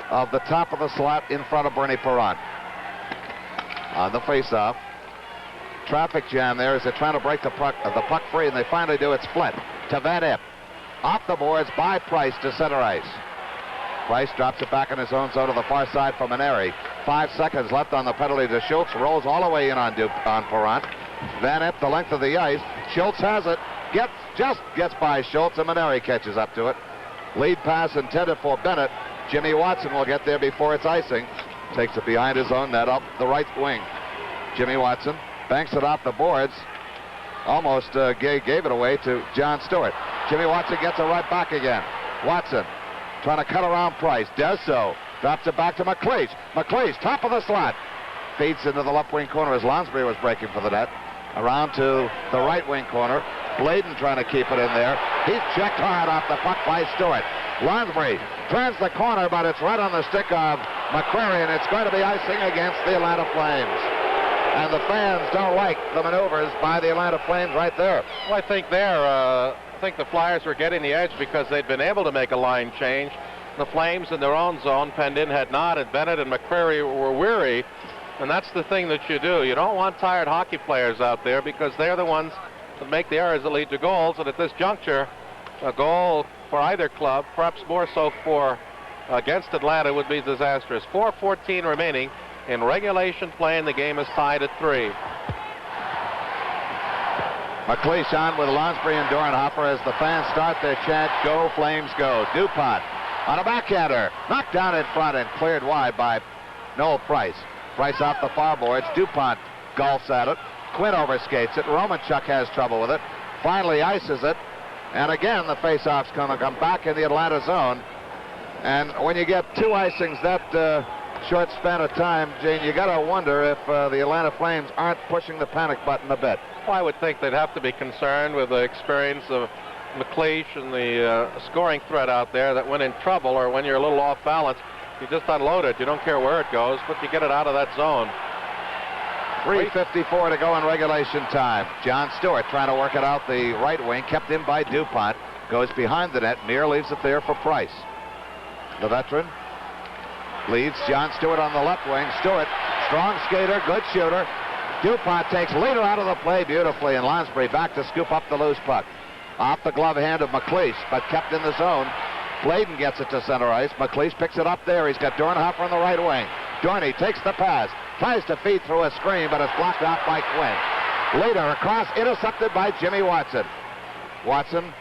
of the top of the slot in front of Bernie Perrant. On the face-off. Traffic jam there as they're trying to break the puck free, and they finally do. It's Flint to Van Imp. Off the boards by Price to center ice. Price drops it back in his own zone to the far side for Maneri. 5 seconds left on the penalty to Schultz. Rolls all the way in on Perrant. Van Imp the length of the ice. Schultz has it. Just gets by Schultz, and Maneri catches up to it. Lead pass intended for Bennett. Jimmy Watson will get there before it's icing. Takes it behind his own net up the right wing. Jimmy Watson banks it off the boards. Almost gave it away to John Stewart. Jimmy Watson gets it right back again. Watson trying to cut around Price. Does so. Drops it back to McLeish. McLeish, top of the slot. Feeds into the left wing corner as Lonsbury was breaking for the net. Around to the right wing corner. Bladen trying to keep it in there. He's checked hard off the puck by Stewart. Lonsbury turns the corner, but it's right on the stick of McCrary, and it's going to be icing against the Atlanta Flames. And the fans don't like the maneuvers by the Atlanta Flames right there.
Well, I think the Flyers were getting the edge because they'd been able to make a line change. The Flames in their own zone, Pendin had not, and Bennett and McCrary were weary. And that's the thing that you do. You don't want tired hockey players out there because they're the ones that make the errors that lead to goals. And at this juncture, a goal for either club, perhaps more so for against Atlanta, would be disastrous. 4:14 remaining in regulation play, and the game is tied at 3.
McLeish on with Lonsbury and Dornhofer as the fans start their chant, "Go Flames Go." DuPont on a backhander, knocked down in front and cleared wide by Noel Price. Price off the far boards. DuPont golfs at it. Quinn overskates it. Romanchuk has trouble with it. finally ices it. And again, the faceoff's going to come back in the Atlanta zone. And when you get 2 icings that short span of time, Gene, you got to wonder if the Atlanta Flames aren't pushing the panic button a bit.
Well, I would think they'd have to be concerned with the experience of McLeish and the scoring threat out there, that when in trouble or when you're a little off balance, you just unload it. You don't care where it goes, but you get it out of that zone.
3:54 to go in regulation time. John Stewart trying to work it out the right wing, kept in by DuPont, goes behind the net. Meir leaves it there for Price. The veteran leads John Stewart on the left wing. Stewart, strong skater, good shooter. DuPont takes leader out of the play beautifully, and Lansbury back to scoop up the loose puck. Off the glove hand of McLeish, but kept in the zone. Bladen gets it to center ice. McLeish picks it up there. He's got Dornhofer on the right wing. Dorney takes the pass, tries to feed through a screen, but it's blocked out by Quinn. Leader across, intercepted by Jimmy Watson. Watson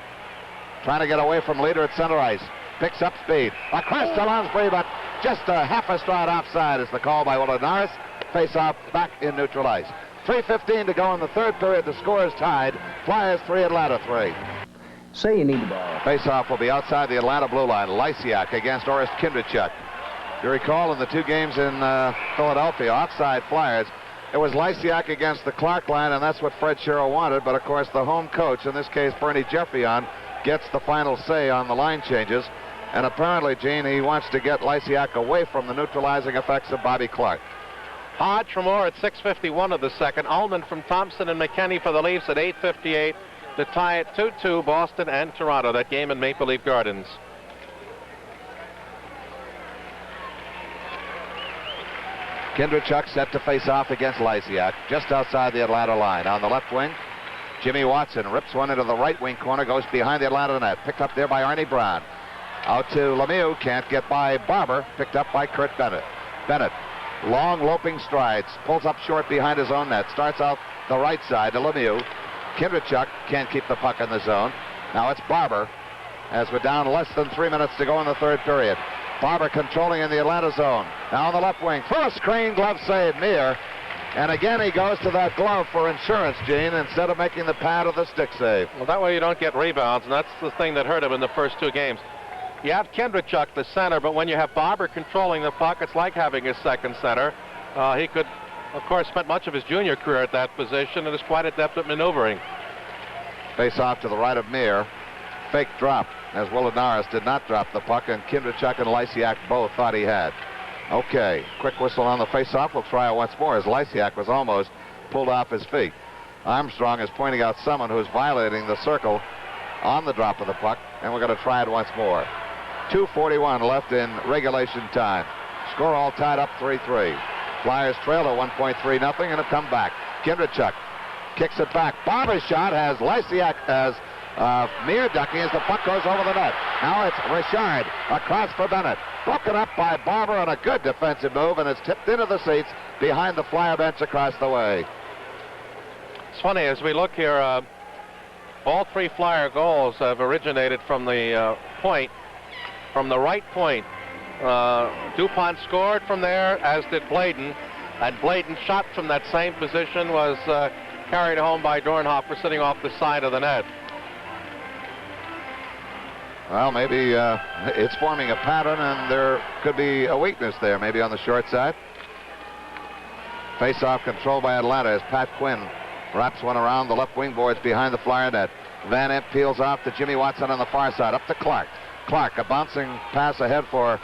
trying to get away from Leader at center ice. Picks up speed. Across to Lansbury, but just a half a stride offside is the call by Willard Norris. Face-off back in neutral ice. 3:15 to go in the third period. The score is tied. Flyers 3, Atlanta 3.
Say you need the ball.
Face-off will be outside the Atlanta blue line. Lysiak against Orest Kindrachuk. You recall in the 2 games in Philadelphia, offside Flyers, it was Lysiak against the Clark line, and that's what Fred Sherrill wanted. But, of course, the home coach, in this case Bernie Jefferson, gets the final say on the line changes. And apparently, Gene, he wants to get Lysiak away from the neutralizing effects of Bobby Clark.
Hodge from Orr at 6:51 of the second. Ullman from Thompson and McKenney for the Leafs at 8:58 to tie it 2-2, Boston and Toronto. That game in Maple Leaf Gardens.
Kindrachuk set to face off against Lysiak just outside the Atlanta line. On the left wing, Jimmy Watson rips one into the right wing corner, goes behind the Atlanta net. Picked up there by Arnie Brown. Out to Lemieux, can't get by Barber, picked up by Kurt Bennett. Bennett, long loping strides, pulls up short behind his own net, starts out the right side to Lemieux. Kindrachuk can't keep the puck in the zone. Now it's Barber, as we're down less than 3 minutes to go in the third period. Barber controlling in the Atlanta zone. Now on the left wing, through a screen, glove save, Meir. And again, he goes to that glove for insurance, Gene, instead of making the pad of the stick save.
Well, that way you don't get rebounds, and that's the thing that hurt him in the first 2 games. You have Kindrachuk, the center, but when you have Barber controlling the puck, it's like having a second center. He could, of course, spent much of his junior career at that position and is quite adept at maneuvering.
Face off to the right of Meir. Fake drop, as Willard Norris did not drop the puck, and Kindrachuk and Lysiak both thought he had. Okay, quick whistle on the face-off. We'll try it once more as Lysiak was almost pulled off his feet. Armstrong is pointing out someone who's violating the circle on the drop of the puck, and we're going to try it once more. 2:41 left in regulation time. Score all tied up 3-3. Flyers trail at 1.3-0 and have come back. Kindrachuk kicks it back. Barber's shot has Lysiak as Meir ducking as the puck goes over the net. Now it's Richard across for Bennett. Broken up by Barber on a good defensive move, and it's tipped into the seats behind the Flyer bench across the way.
It's funny, as we look here, all 3 Flyer goals have originated from the point, from the right point. DuPont scored from there, as did Bladen, and Bladen's shot from that same position was carried home by Dornhofer sitting off the side of the net.
Well, maybe it's forming a pattern, and there could be a weakness there, maybe on the short side. Face-off controlled by Atlanta as Pat Quinn wraps one around the left wing boards behind the Flyer net. Van Imp peels off to Jimmy Watson on the far side, up to Clark. Clark, a bouncing pass ahead for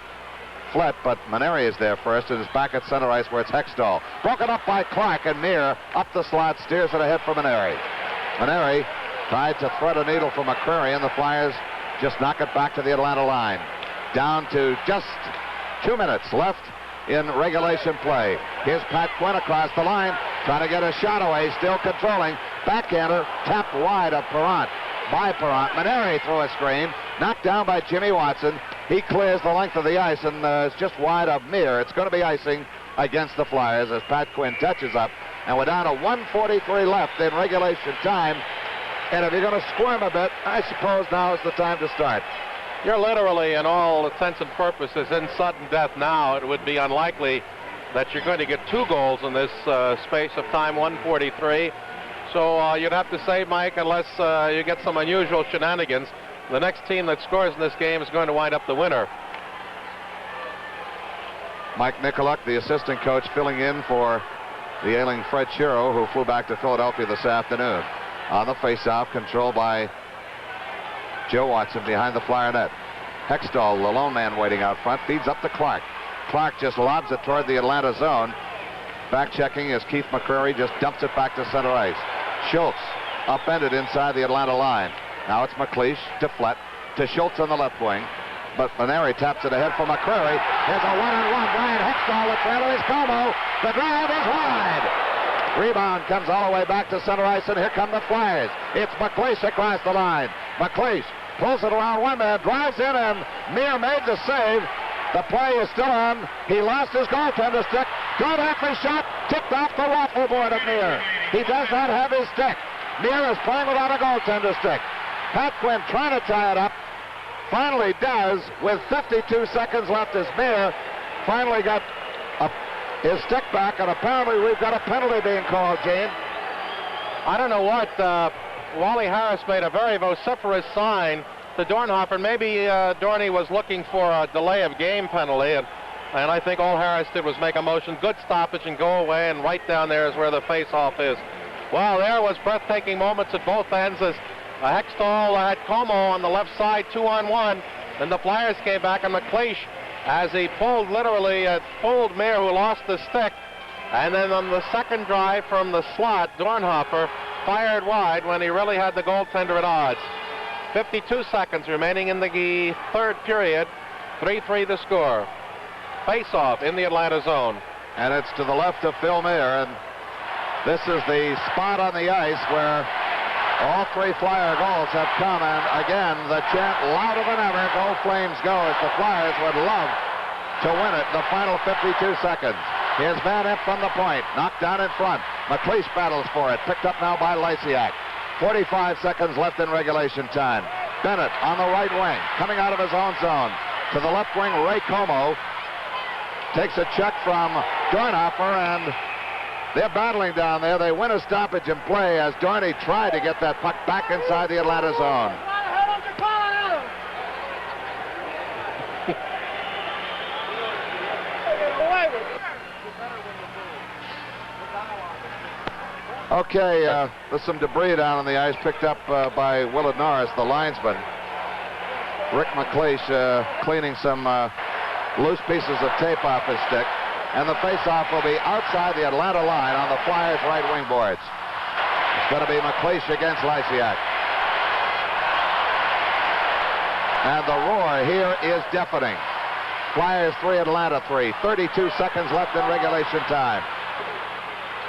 Flett, but Maneri is there first, and is back at center ice where it's Hextall. Broken up by Clark, and Meir up the slot, steers it ahead for Maneri. Maneri tried to thread a needle for McCreary, and the Flyers just knock it back to the Atlanta line. Down to just 2 minutes left in regulation play. Here's Pat Quinn across the line, trying to get a shot away, still controlling. Backhander tapped wide of Perrant. By Perrant. Maneri through a screen, knocked down by Jimmy Watson. He clears the length of the ice and is just wide of Meir. It's going to be icing against the Flyers as Pat Quinn touches up. And we're down to 1:43 left in regulation time. And if you're going to squirm a bit, I suppose now is the time to start.
You're literally, in all intents and purposes, in sudden death now. It would be unlikely that you're going to get 2 goals in this space of time, 1:43. So you'd have to say, Mike, unless you get some unusual shenanigans, the next team that scores in this game is going to wind up the winner.
Mike Nicoluk, the assistant coach, filling in for the ailing Fred Shiro, who flew back to Philadelphia this afternoon. On the faceoff, controlled by Joe Watson behind the Flyer net. Hextall, the lone man waiting out front, feeds up to Clark. Clark just lobs it toward the Atlanta zone. Back checking as Keith McCreary just dumps it back to center ice. Schultz upended inside the Atlanta line. Now it's McLeish to Flett to Schultz on the left wing. But Maneri taps it ahead for McCreary. Here's a one-on-one. Brian Hextall, the trail is Como. The drive is wide. Rebound comes all the way back to center ice, and here come the Flyers. It's McLeish across the line. McLeish pulls it around one man, drives in, and Meir made the save. The play is still on. He lost his goaltender stick. Good after shot, tipped off the raffle board of Meir. He does not have his stick. Meir is playing without a goaltender stick. Pat Quinn trying to tie it up. Finally does with 52 seconds left as Meir finally got his stick back, and apparently we've got a penalty being called, Gene.
I don't know what. Wally Harris made a very vociferous sign to Dornhofer. Maybe Dorney was looking for a delay of game penalty, and I think all Harris did was make a motion, good stoppage, and go away, and right down there is where the face-off is. Well, there was breathtaking moments at both ends as Hextall had Como on the left side, 2-on-1. Then the Flyers came back, and McLeish, as he pulled Meir, who lost the stick. And then on the second drive from the slot, Dornhofer fired wide when he really had the goaltender at odds. 52 seconds remaining in the third period. 3-3 the score. Face-off in the Atlanta zone.
And it's to the left of Phil Meir, and this is the spot on the ice where all three Flyer goals have come, and again, the chant louder than ever, "Go Flames, go," as the Flyers would love to win it in the final 52 seconds. Here's Van Impe from the point, knocked down in front. McLeish battles for it, picked up now by Lysiak. 45 seconds left in regulation time. Bennett on the right wing, coming out of his own zone. To the left wing, Ray Como takes a check from Dornhofer, and they're battling down there. They win a stoppage in play as Dorney tried to get that puck back inside the Atlanta zone. Okay, there's some debris down on the ice picked up by Willard Norris, the linesman. Rick McLeish cleaning some loose pieces of tape off his stick. And the face-off will be outside the Atlanta line on the Flyers' right wing boards. It's going to be McLeish against Lysiak. And the roar here is deafening. Flyers 3, Atlanta 3. 32 seconds left in regulation time.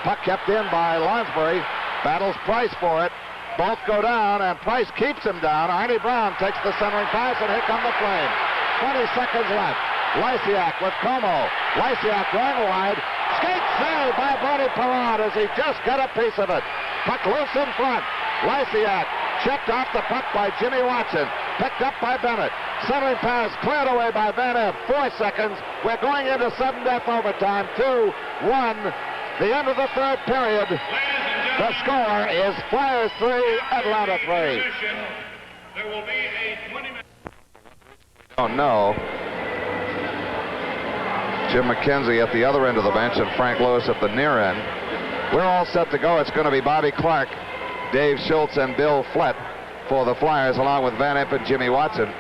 Puck kept in by Lonsbury. Battles Price for it. Both go down, and Price keeps him down. Arnie Brown takes the centering pass, and here come the Flames. 20 seconds left. Lysiak with Como. Lysiak going wide. Skate save by Brody Perron as he just got a piece of it. Puck loose in front. Lysiak checked off the puck by Jimmy Watson. Picked up by Bennett. Centering pass cleared away by Van Impe. 4 seconds. We're going into sudden death overtime. 2-1. The end of the third period. The score is Flyers 3, Atlanta 3.
There will be a 20-minute...
Oh, no. Jim McKenzie at the other end of the bench and Frank Lewis at the near end. We're all set to go. It's going to be Bobby Clark, Dave Schultz, and Bill Flett for the Flyers, along with Van Impe and Jimmy Watson.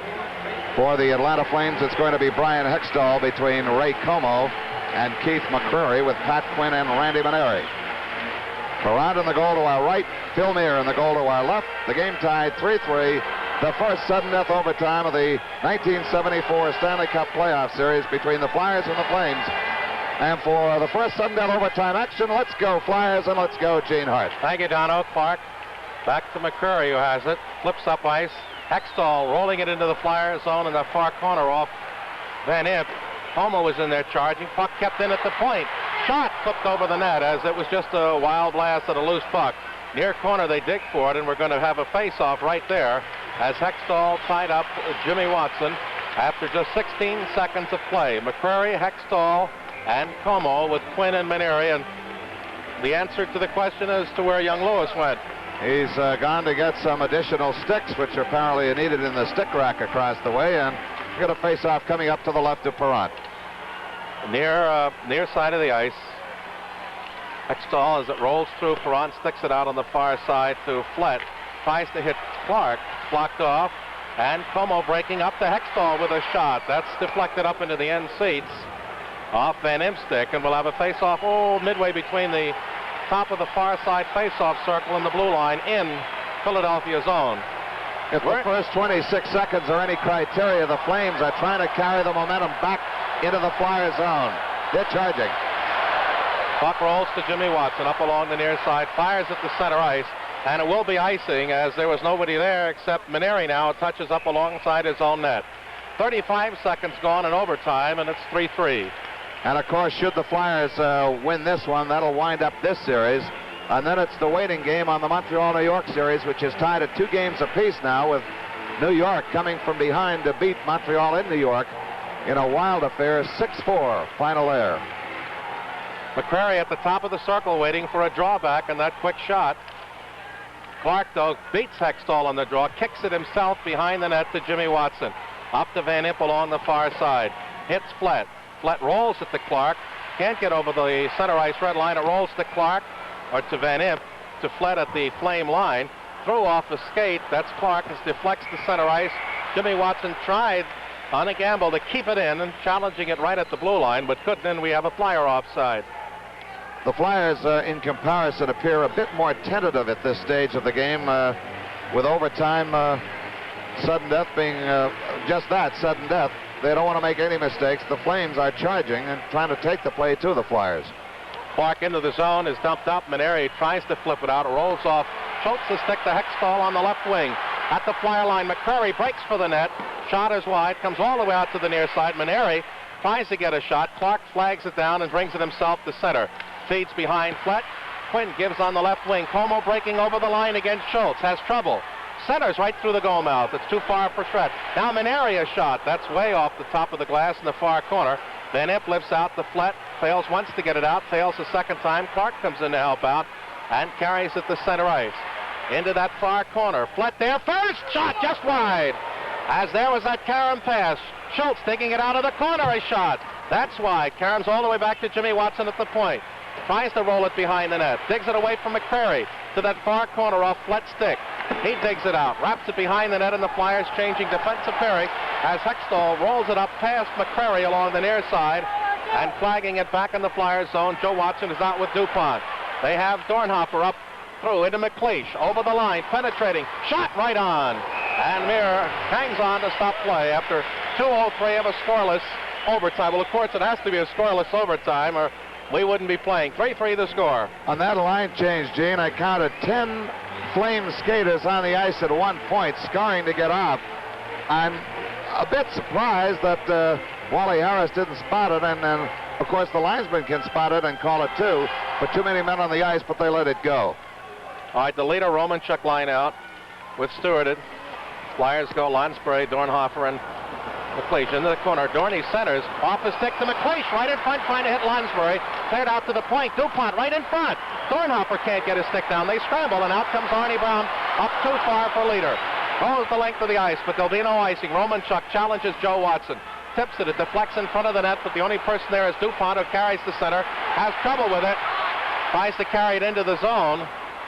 For the Atlanta Flames, it's going to be Brian Hextall between Ray Como and Keith McCreary, with Pat Quinn and Randy Maneri. Perron in the goal to our right, Phil Meir in the goal to our left. The game tied 3-3. The first sudden death overtime of the 1974 Stanley Cup playoff series between the Flyers and the Flames. And for the first sudden death overtime action, let's go Flyers and let's go Gene Hart.
Thank you, Dono. Clark back to McCreary, who has it. Flips up ice. Hextall rolling it into the Flyers zone in the far corner off Van Impe. Como was in there charging. Puck kept in at the point. Shot flipped over the net as it was just a wild blast at a loose puck. Near corner, they dig for it, and we're going to have a face-off right there as Hextall tied up Jimmy Watson after just 16 seconds of play. McCreary, Hextall, and Como with Quinn and Maneri. And the answer to the question as to where young Lewis went.
He's gone to get some additional sticks, which apparently are needed in the stick rack across the way, and we got a face-off coming up to the left of Perrant.
Near side of the ice. Hextall, as it rolls through, Perrant sticks it out on the far side to Flett. Tries to hit Clark, blocked off, and Como breaking up to Hextall with a shot. That's deflected up into the end seats off Van Impe's stick, and we'll have a face-off midway between the top of the far side face-off circle and the blue line in Philadelphia zone.
If the first 26 seconds are any criteria, the Flames are trying to carry the momentum back into the Flyers zone. They're charging.
Puck rolls to Jimmy Watson up along the near side, fires at the center ice, and it will be icing as there was nobody there except Maneri now. It touches up alongside his own net. 35 seconds gone in overtime, and it's 3-3.
And of course, should the Flyers win this one, that'll wind up this series. And then it's the waiting game on the Montreal-New York series, which is tied at 2 games apiece now, with New York coming from behind to beat Montreal in New York in a wild affair, 6-4 final there.
McCrary at the top of the circle waiting for a drawback and that quick shot. Clark, though, beats Hextall on the draw, kicks it himself behind the net to Jimmy Watson. Up to Van Impe along the far side. Hits Flett. Flett rolls it to Clark. Can't get over the center ice red line. It rolls to Clark, or to Van Impe, to Flett at the Flame line. Throw off the skate. That's Clark as deflects the center ice. Jimmy Watson tried on a gamble to keep it in and challenging it right at the blue line, but couldn't, and we have a Flyer offside.
The Flyers, in comparison, appear a bit more tentative at this stage of the game, with overtime, sudden death being just that, sudden death. They don't want to make any mistakes. The Flames are charging and trying to take the play to the Flyers.
Clark into the zone is dumped up. Maneri tries to flip it out. It rolls off Schultz's stick to Hextall on the left wing. At the Flyer line, McCrary breaks for the net. Shot is wide, comes all the way out to the near side. Maneri tries to get a shot. Clark flags it down and brings it himself to center. Feeds behind Flett. Quinn gives on the left wing. Como breaking over the line against Schultz. Has trouble. Centers right through the goal mouth. It's too far for Shred. Now Maneri a shot. That's way off the top of the glass in the far corner. Van Impe lifts out the Flett. Fails once to get it out. Fails a second time. Clark comes in to help out and carries it to center ice. Into that far corner. Flett there. First shot just wide. As there was that Karam pass. Schultz taking it out of the corner. A shot. That's wide. Karam's all the way back to Jimmy Watson at the point. Tries to roll it behind the net. Digs it away from McCrary to that far corner off Flett's stick. He digs it out. Wraps it behind the net, and the Flyers changing defensive pairing as Hextall rolls it up past McCrary along the near side and flagging it back in the Flyers zone. Joe Watson is out with DuPont. They have Dornhofer up through into McLeish. Over the line, penetrating. Shot right on. And Muir hangs on to stop play after 2:03 of a scoreless overtime. Well, of course, it has to be a scoreless overtime, or we wouldn't be playing. 3-3 the score.
On that line change, Gene, I counted 10 Flame skaters on the ice at one point, scoring to get off. I'm a bit surprised that Wally Harris didn't spot it, and then, of course, the linesman can spot it and call it too. But too many men on the ice, but they let it go.
All right, the leader, Romanchuk, line out with Stewarted. Flyers go Lansbury, Dornhofer, and McLeish into the corner. Dorney centers off the stick to McLeish right in front, trying to hit Lansbury. Cleared out to the point. DuPont right in front. Dornhofer can't get his stick down. They scramble, and out comes Arnie Brown up too far for leader. Goes the length of the ice, but there'll be no icing. Romanchuk challenges Joe Watson. Tips it. It deflects in front of the net, but the only person there is DuPont, who carries the center. Has trouble with it. Tries to carry it into the zone.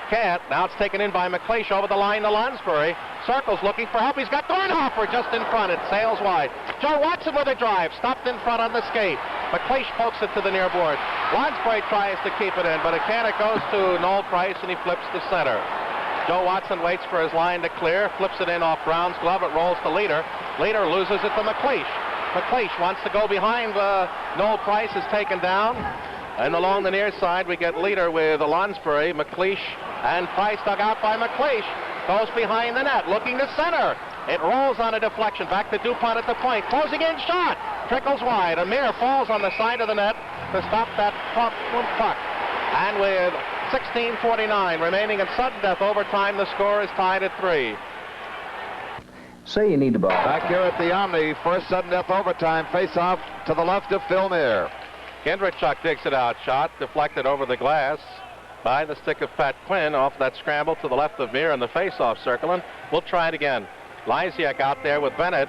Can't. Now it's taken in by McLeish over the line to Lansbury. Circles looking for help. He's got Dornhofer just in front. It sails wide. Joe Watson with a drive. Stopped in front on the skate. McLeish pokes it to the near board. Lansbury tries to keep it in, but it can't. It goes to Noel Price, and he flips to center. Joe Watson waits for his line to clear. Flips it in off Brown's glove. It rolls to Leader. Leader loses it to McLeish. McLeish wants to go behind. Noel Price is taken down. And along the near side, we get Leader with Lansbury, McLeish, and Price dug out by McLeish. Goes behind the net, looking to center. It rolls on a deflection. Back to DuPont at the point. Closing in shot. Trickles wide. Amir falls on the side of the net to stop that puck. And with 16:49 remaining in sudden death overtime, the score is tied at 3.
Say you need the ball.
Back here at the Omni, first sudden death overtime face-off to the left of Phil Muir.
Kendrickchuk digs it out. Shot deflected over the glass. by the stick of Pat Quinn off that scramble to the left of Mir in the face-off circle, and we'll try it again. Lysiak out there with Bennett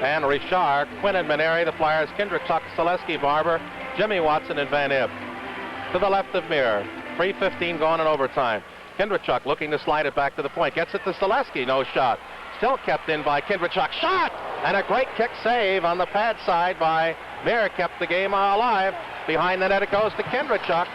and Richard, Quinn and Maneri, the Flyers, Kindrechuk, Selesky, Barber, Jimmy Watson, and Van Imp. To the left of Mir, 3:15 gone in overtime. Kindrechuk looking to slide it back to the point, gets it to Selesky, no shot. Still kept in by Kindrechuk, shot! And a great kick save on the pad side by Mir, kept the game alive. Behind the net it goes to Kindrechuk.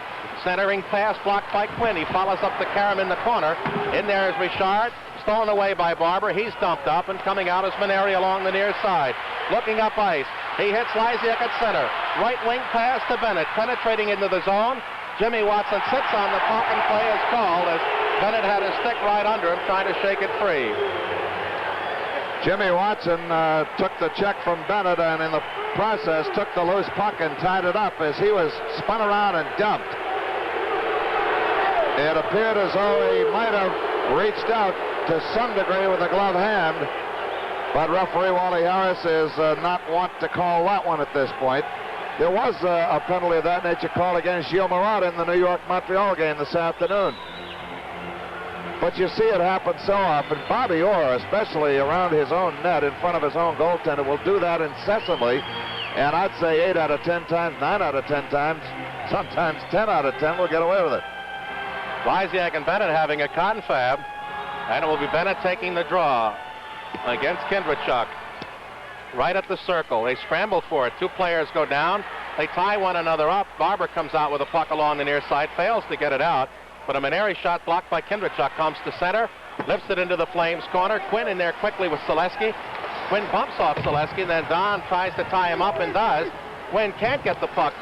Centering pass blocked by Quinn. He follows up to Karam in the corner. In there is Richard. Stolen away by Barber. He's dumped up, and coming out is Maneri along the near side. Looking up ice. He hits Lysiak at center. Right wing pass to Bennett. Penetrating into the zone. Jimmy Watson sits on the puck, and play is called as Bennett had his stick right under him trying to shake it free.
Jimmy Watson took the check from Bennett, and in the process took the loose puck and tied it up as he was spun around and dumped. It appeared as though he might have reached out to some degree with a glove hand, but referee Wally Harris is not want to call that one at this point. There was a penalty of that nature called against Gilles Marat in the New York-Montreal game this afternoon. But you see it happen so often. Bobby Orr, especially around his own net in front of his own goaltender, will do that incessantly. And I'd say 8 out of 10 times, 9 out of 10 times, sometimes 10 out of 10 will get away with it.
Lysiak and Bennett having a confab, and it will be Bennett taking the draw against Kindrechuk. Right at the circle. They scramble for it. Two players go down. They tie one another up. Barber comes out with a puck along the near side, fails to get it out. But a Maneri shot blocked by Kindrechuk comes to center, lifts it into the Flames corner. Quinn in there quickly with Selesky. Quinn bumps off Selesky, then Don tries to tie him up and does. Quinn can't get the puck.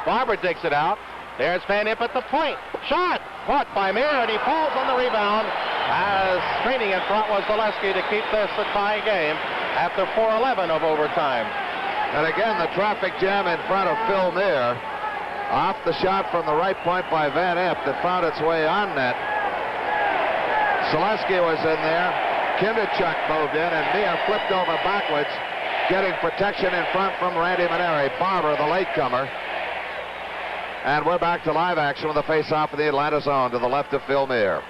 Barber digs it out. There's Van Imp at the point. Shot! Caught by Mir, and he falls on the rebound as screening in front was Selesky to keep this a tie game after 4:11 of overtime.
And again, the traffic jam in front of Phil Mir. Off the shot from the right point by Van Imp that found its way on net. Selesky was in there. Kindrechuk moved in, and Mir flipped over backwards, getting protection in front from Randy Maneri. Barber, the latecomer. And we're back to live action with the face-off of the Atlanta zone to the left of Phil Mir.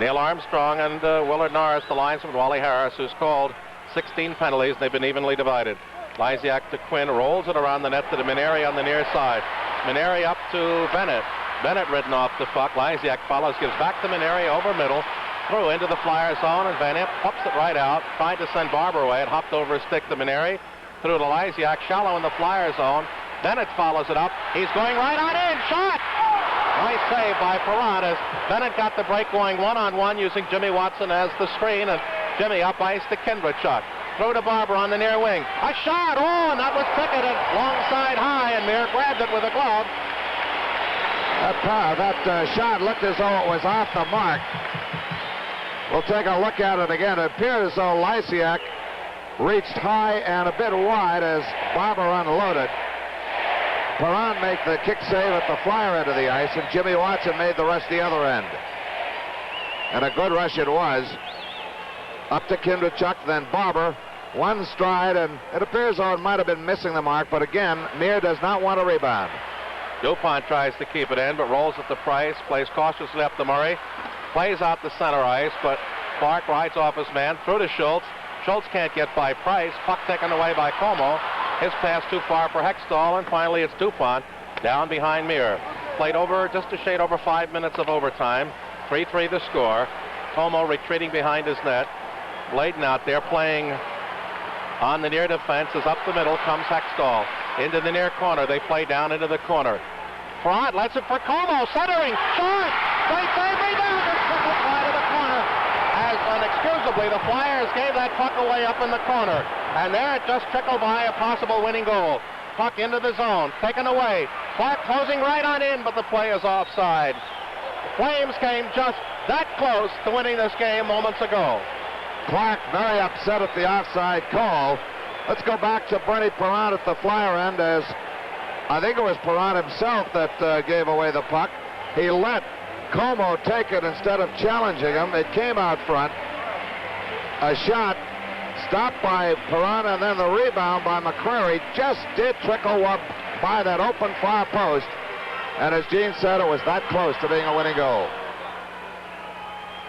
Neil Armstrong and Willard Norris, the linesman, Wally Harris, who's called 16 penalties. They've been evenly divided. Lysiak to Quinn, rolls it around the net to the Maneri on the near side. Maneri up to Bennett. Bennett ridden off the puck. Lysiak follows, gives back to Maneri over middle, through into the Flyer zone, and Van Imp pops it right out, tried to send Barber away. It hopped over his stick to Maneri, through to Lysiak, shallow in the Flyer zone. Bennett follows it up. He's going right on in. Shot! Nice save by Perron as Bennett got the break going one-on-one using Jimmy Watson as the screen, and Jimmy up ice to Kindrechuk. Throw to Barber on the near wing. A shot! Oh, and that was ticketed long side high, and Mir grabbed it with a glove.
That shot looked as though it was off the mark. We'll take a look at it again. It appeared as though Lysiak reached high and a bit wide as Barber unloaded. Perron made the kick save at the Flyer end of the ice, and Jimmy Watson made the rest the other end. And a good rush it was. Up to Kindrechuk, then Barber. One stride, and it appears though it might have been missing the mark, but again, Mir does not want to rebound.
Dupont tries to keep it in, but rolls at the Price, plays cautiously up to Murray, plays out the center ice, but Clark rides off his man, through to Schultz. Schultz can't get by Price, puck taken away by Como. His pass too far for Hextall, and finally it's Dupont down behind Mir. Played over just a shade over 5 minutes of overtime. 3-3 the score. Como retreating behind his net. Bladen out there playing on the near defense. As up the middle comes Hextall. Into the near corner. They play down into the corner. Front lets it for Como. Centering. Shot. Great save. Rebound. It's trickled wide of the corner. As unexcusably, the Flyers gave that puck away up in the corner. And there it just trickled by a possible winning goal. Puck into the zone. Taken away. Clark closing right on in, but the play is offside. Flames came just that close to winning this game moments ago.
Clark very upset at the offside call. Let's go back to Bernie Perron at the Flyer end, as I think it was Perron himself that gave away the puck. He let Como take it instead of challenging him. It came out front. A shot stopped by Perron, and then the rebound by McCrary just did trickle up by that open far post. And as Gene said, it was that close to being a winning goal.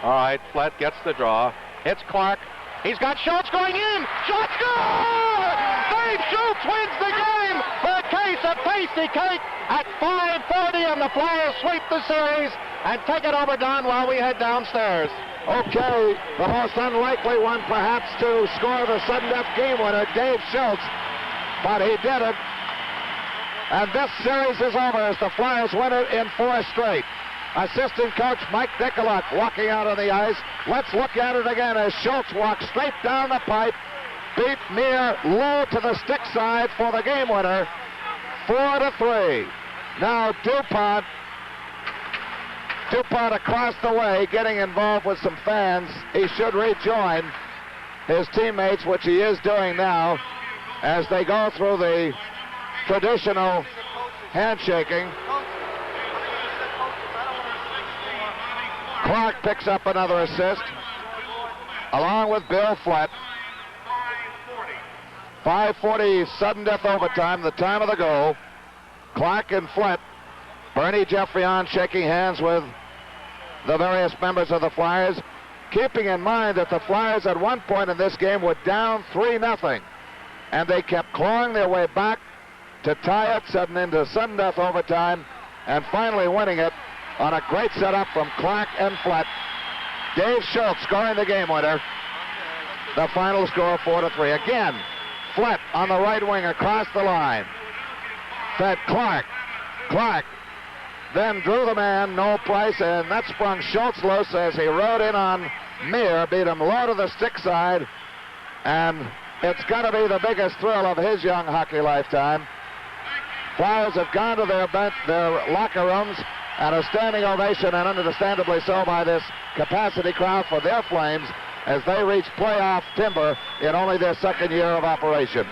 All right, Flett gets the draw. Hits Clark. He's got Schultz going in. Schultz scores! Dave Schultz wins the game. The case of Pasty Cake at 5:40, and the Flyers sweep the series and take it over, Don, while we head downstairs.
Okay, the most unlikely one perhaps to score the sudden death game winner, Dave Schultz, but he did it. And this series is over as the Flyers win it in 4 straight. Assistant coach Mike Nicolak walking out on the ice. Let's look at it again as Schultz walks straight down the pipe, beat Meir low to the stick side for the game winner, 4-3. Now DuPont across the way getting involved with some fans. He should rejoin his teammates, which he is doing now, as they go through the traditional handshaking. Clark picks up another assist, along with Bill Flett. 5:40 sudden death overtime, the time of the goal. Clark and Flett, Bernie Geoffrion shaking hands with the various members of the Flyers, keeping in mind that the Flyers at one point in this game were down 3-0, and they kept clawing their way back to tie it, sudden into sudden death overtime, and finally winning it on a great setup from Clark and Flett. Dave Schultz scoring the game winner. The final score 4-3. Again, Flett on the right wing across the line. Fed Clark. Clark then drew the man, no price, and that sprung Schultz loose as he rode in on Meir, beat him low to the stick side, and it's got to be the biggest thrill of his young hockey lifetime. Flyers have gone to their locker rooms, and a standing ovation, and understandably so by this capacity crowd for their Flames as they reach playoff timber in only their second year of operation.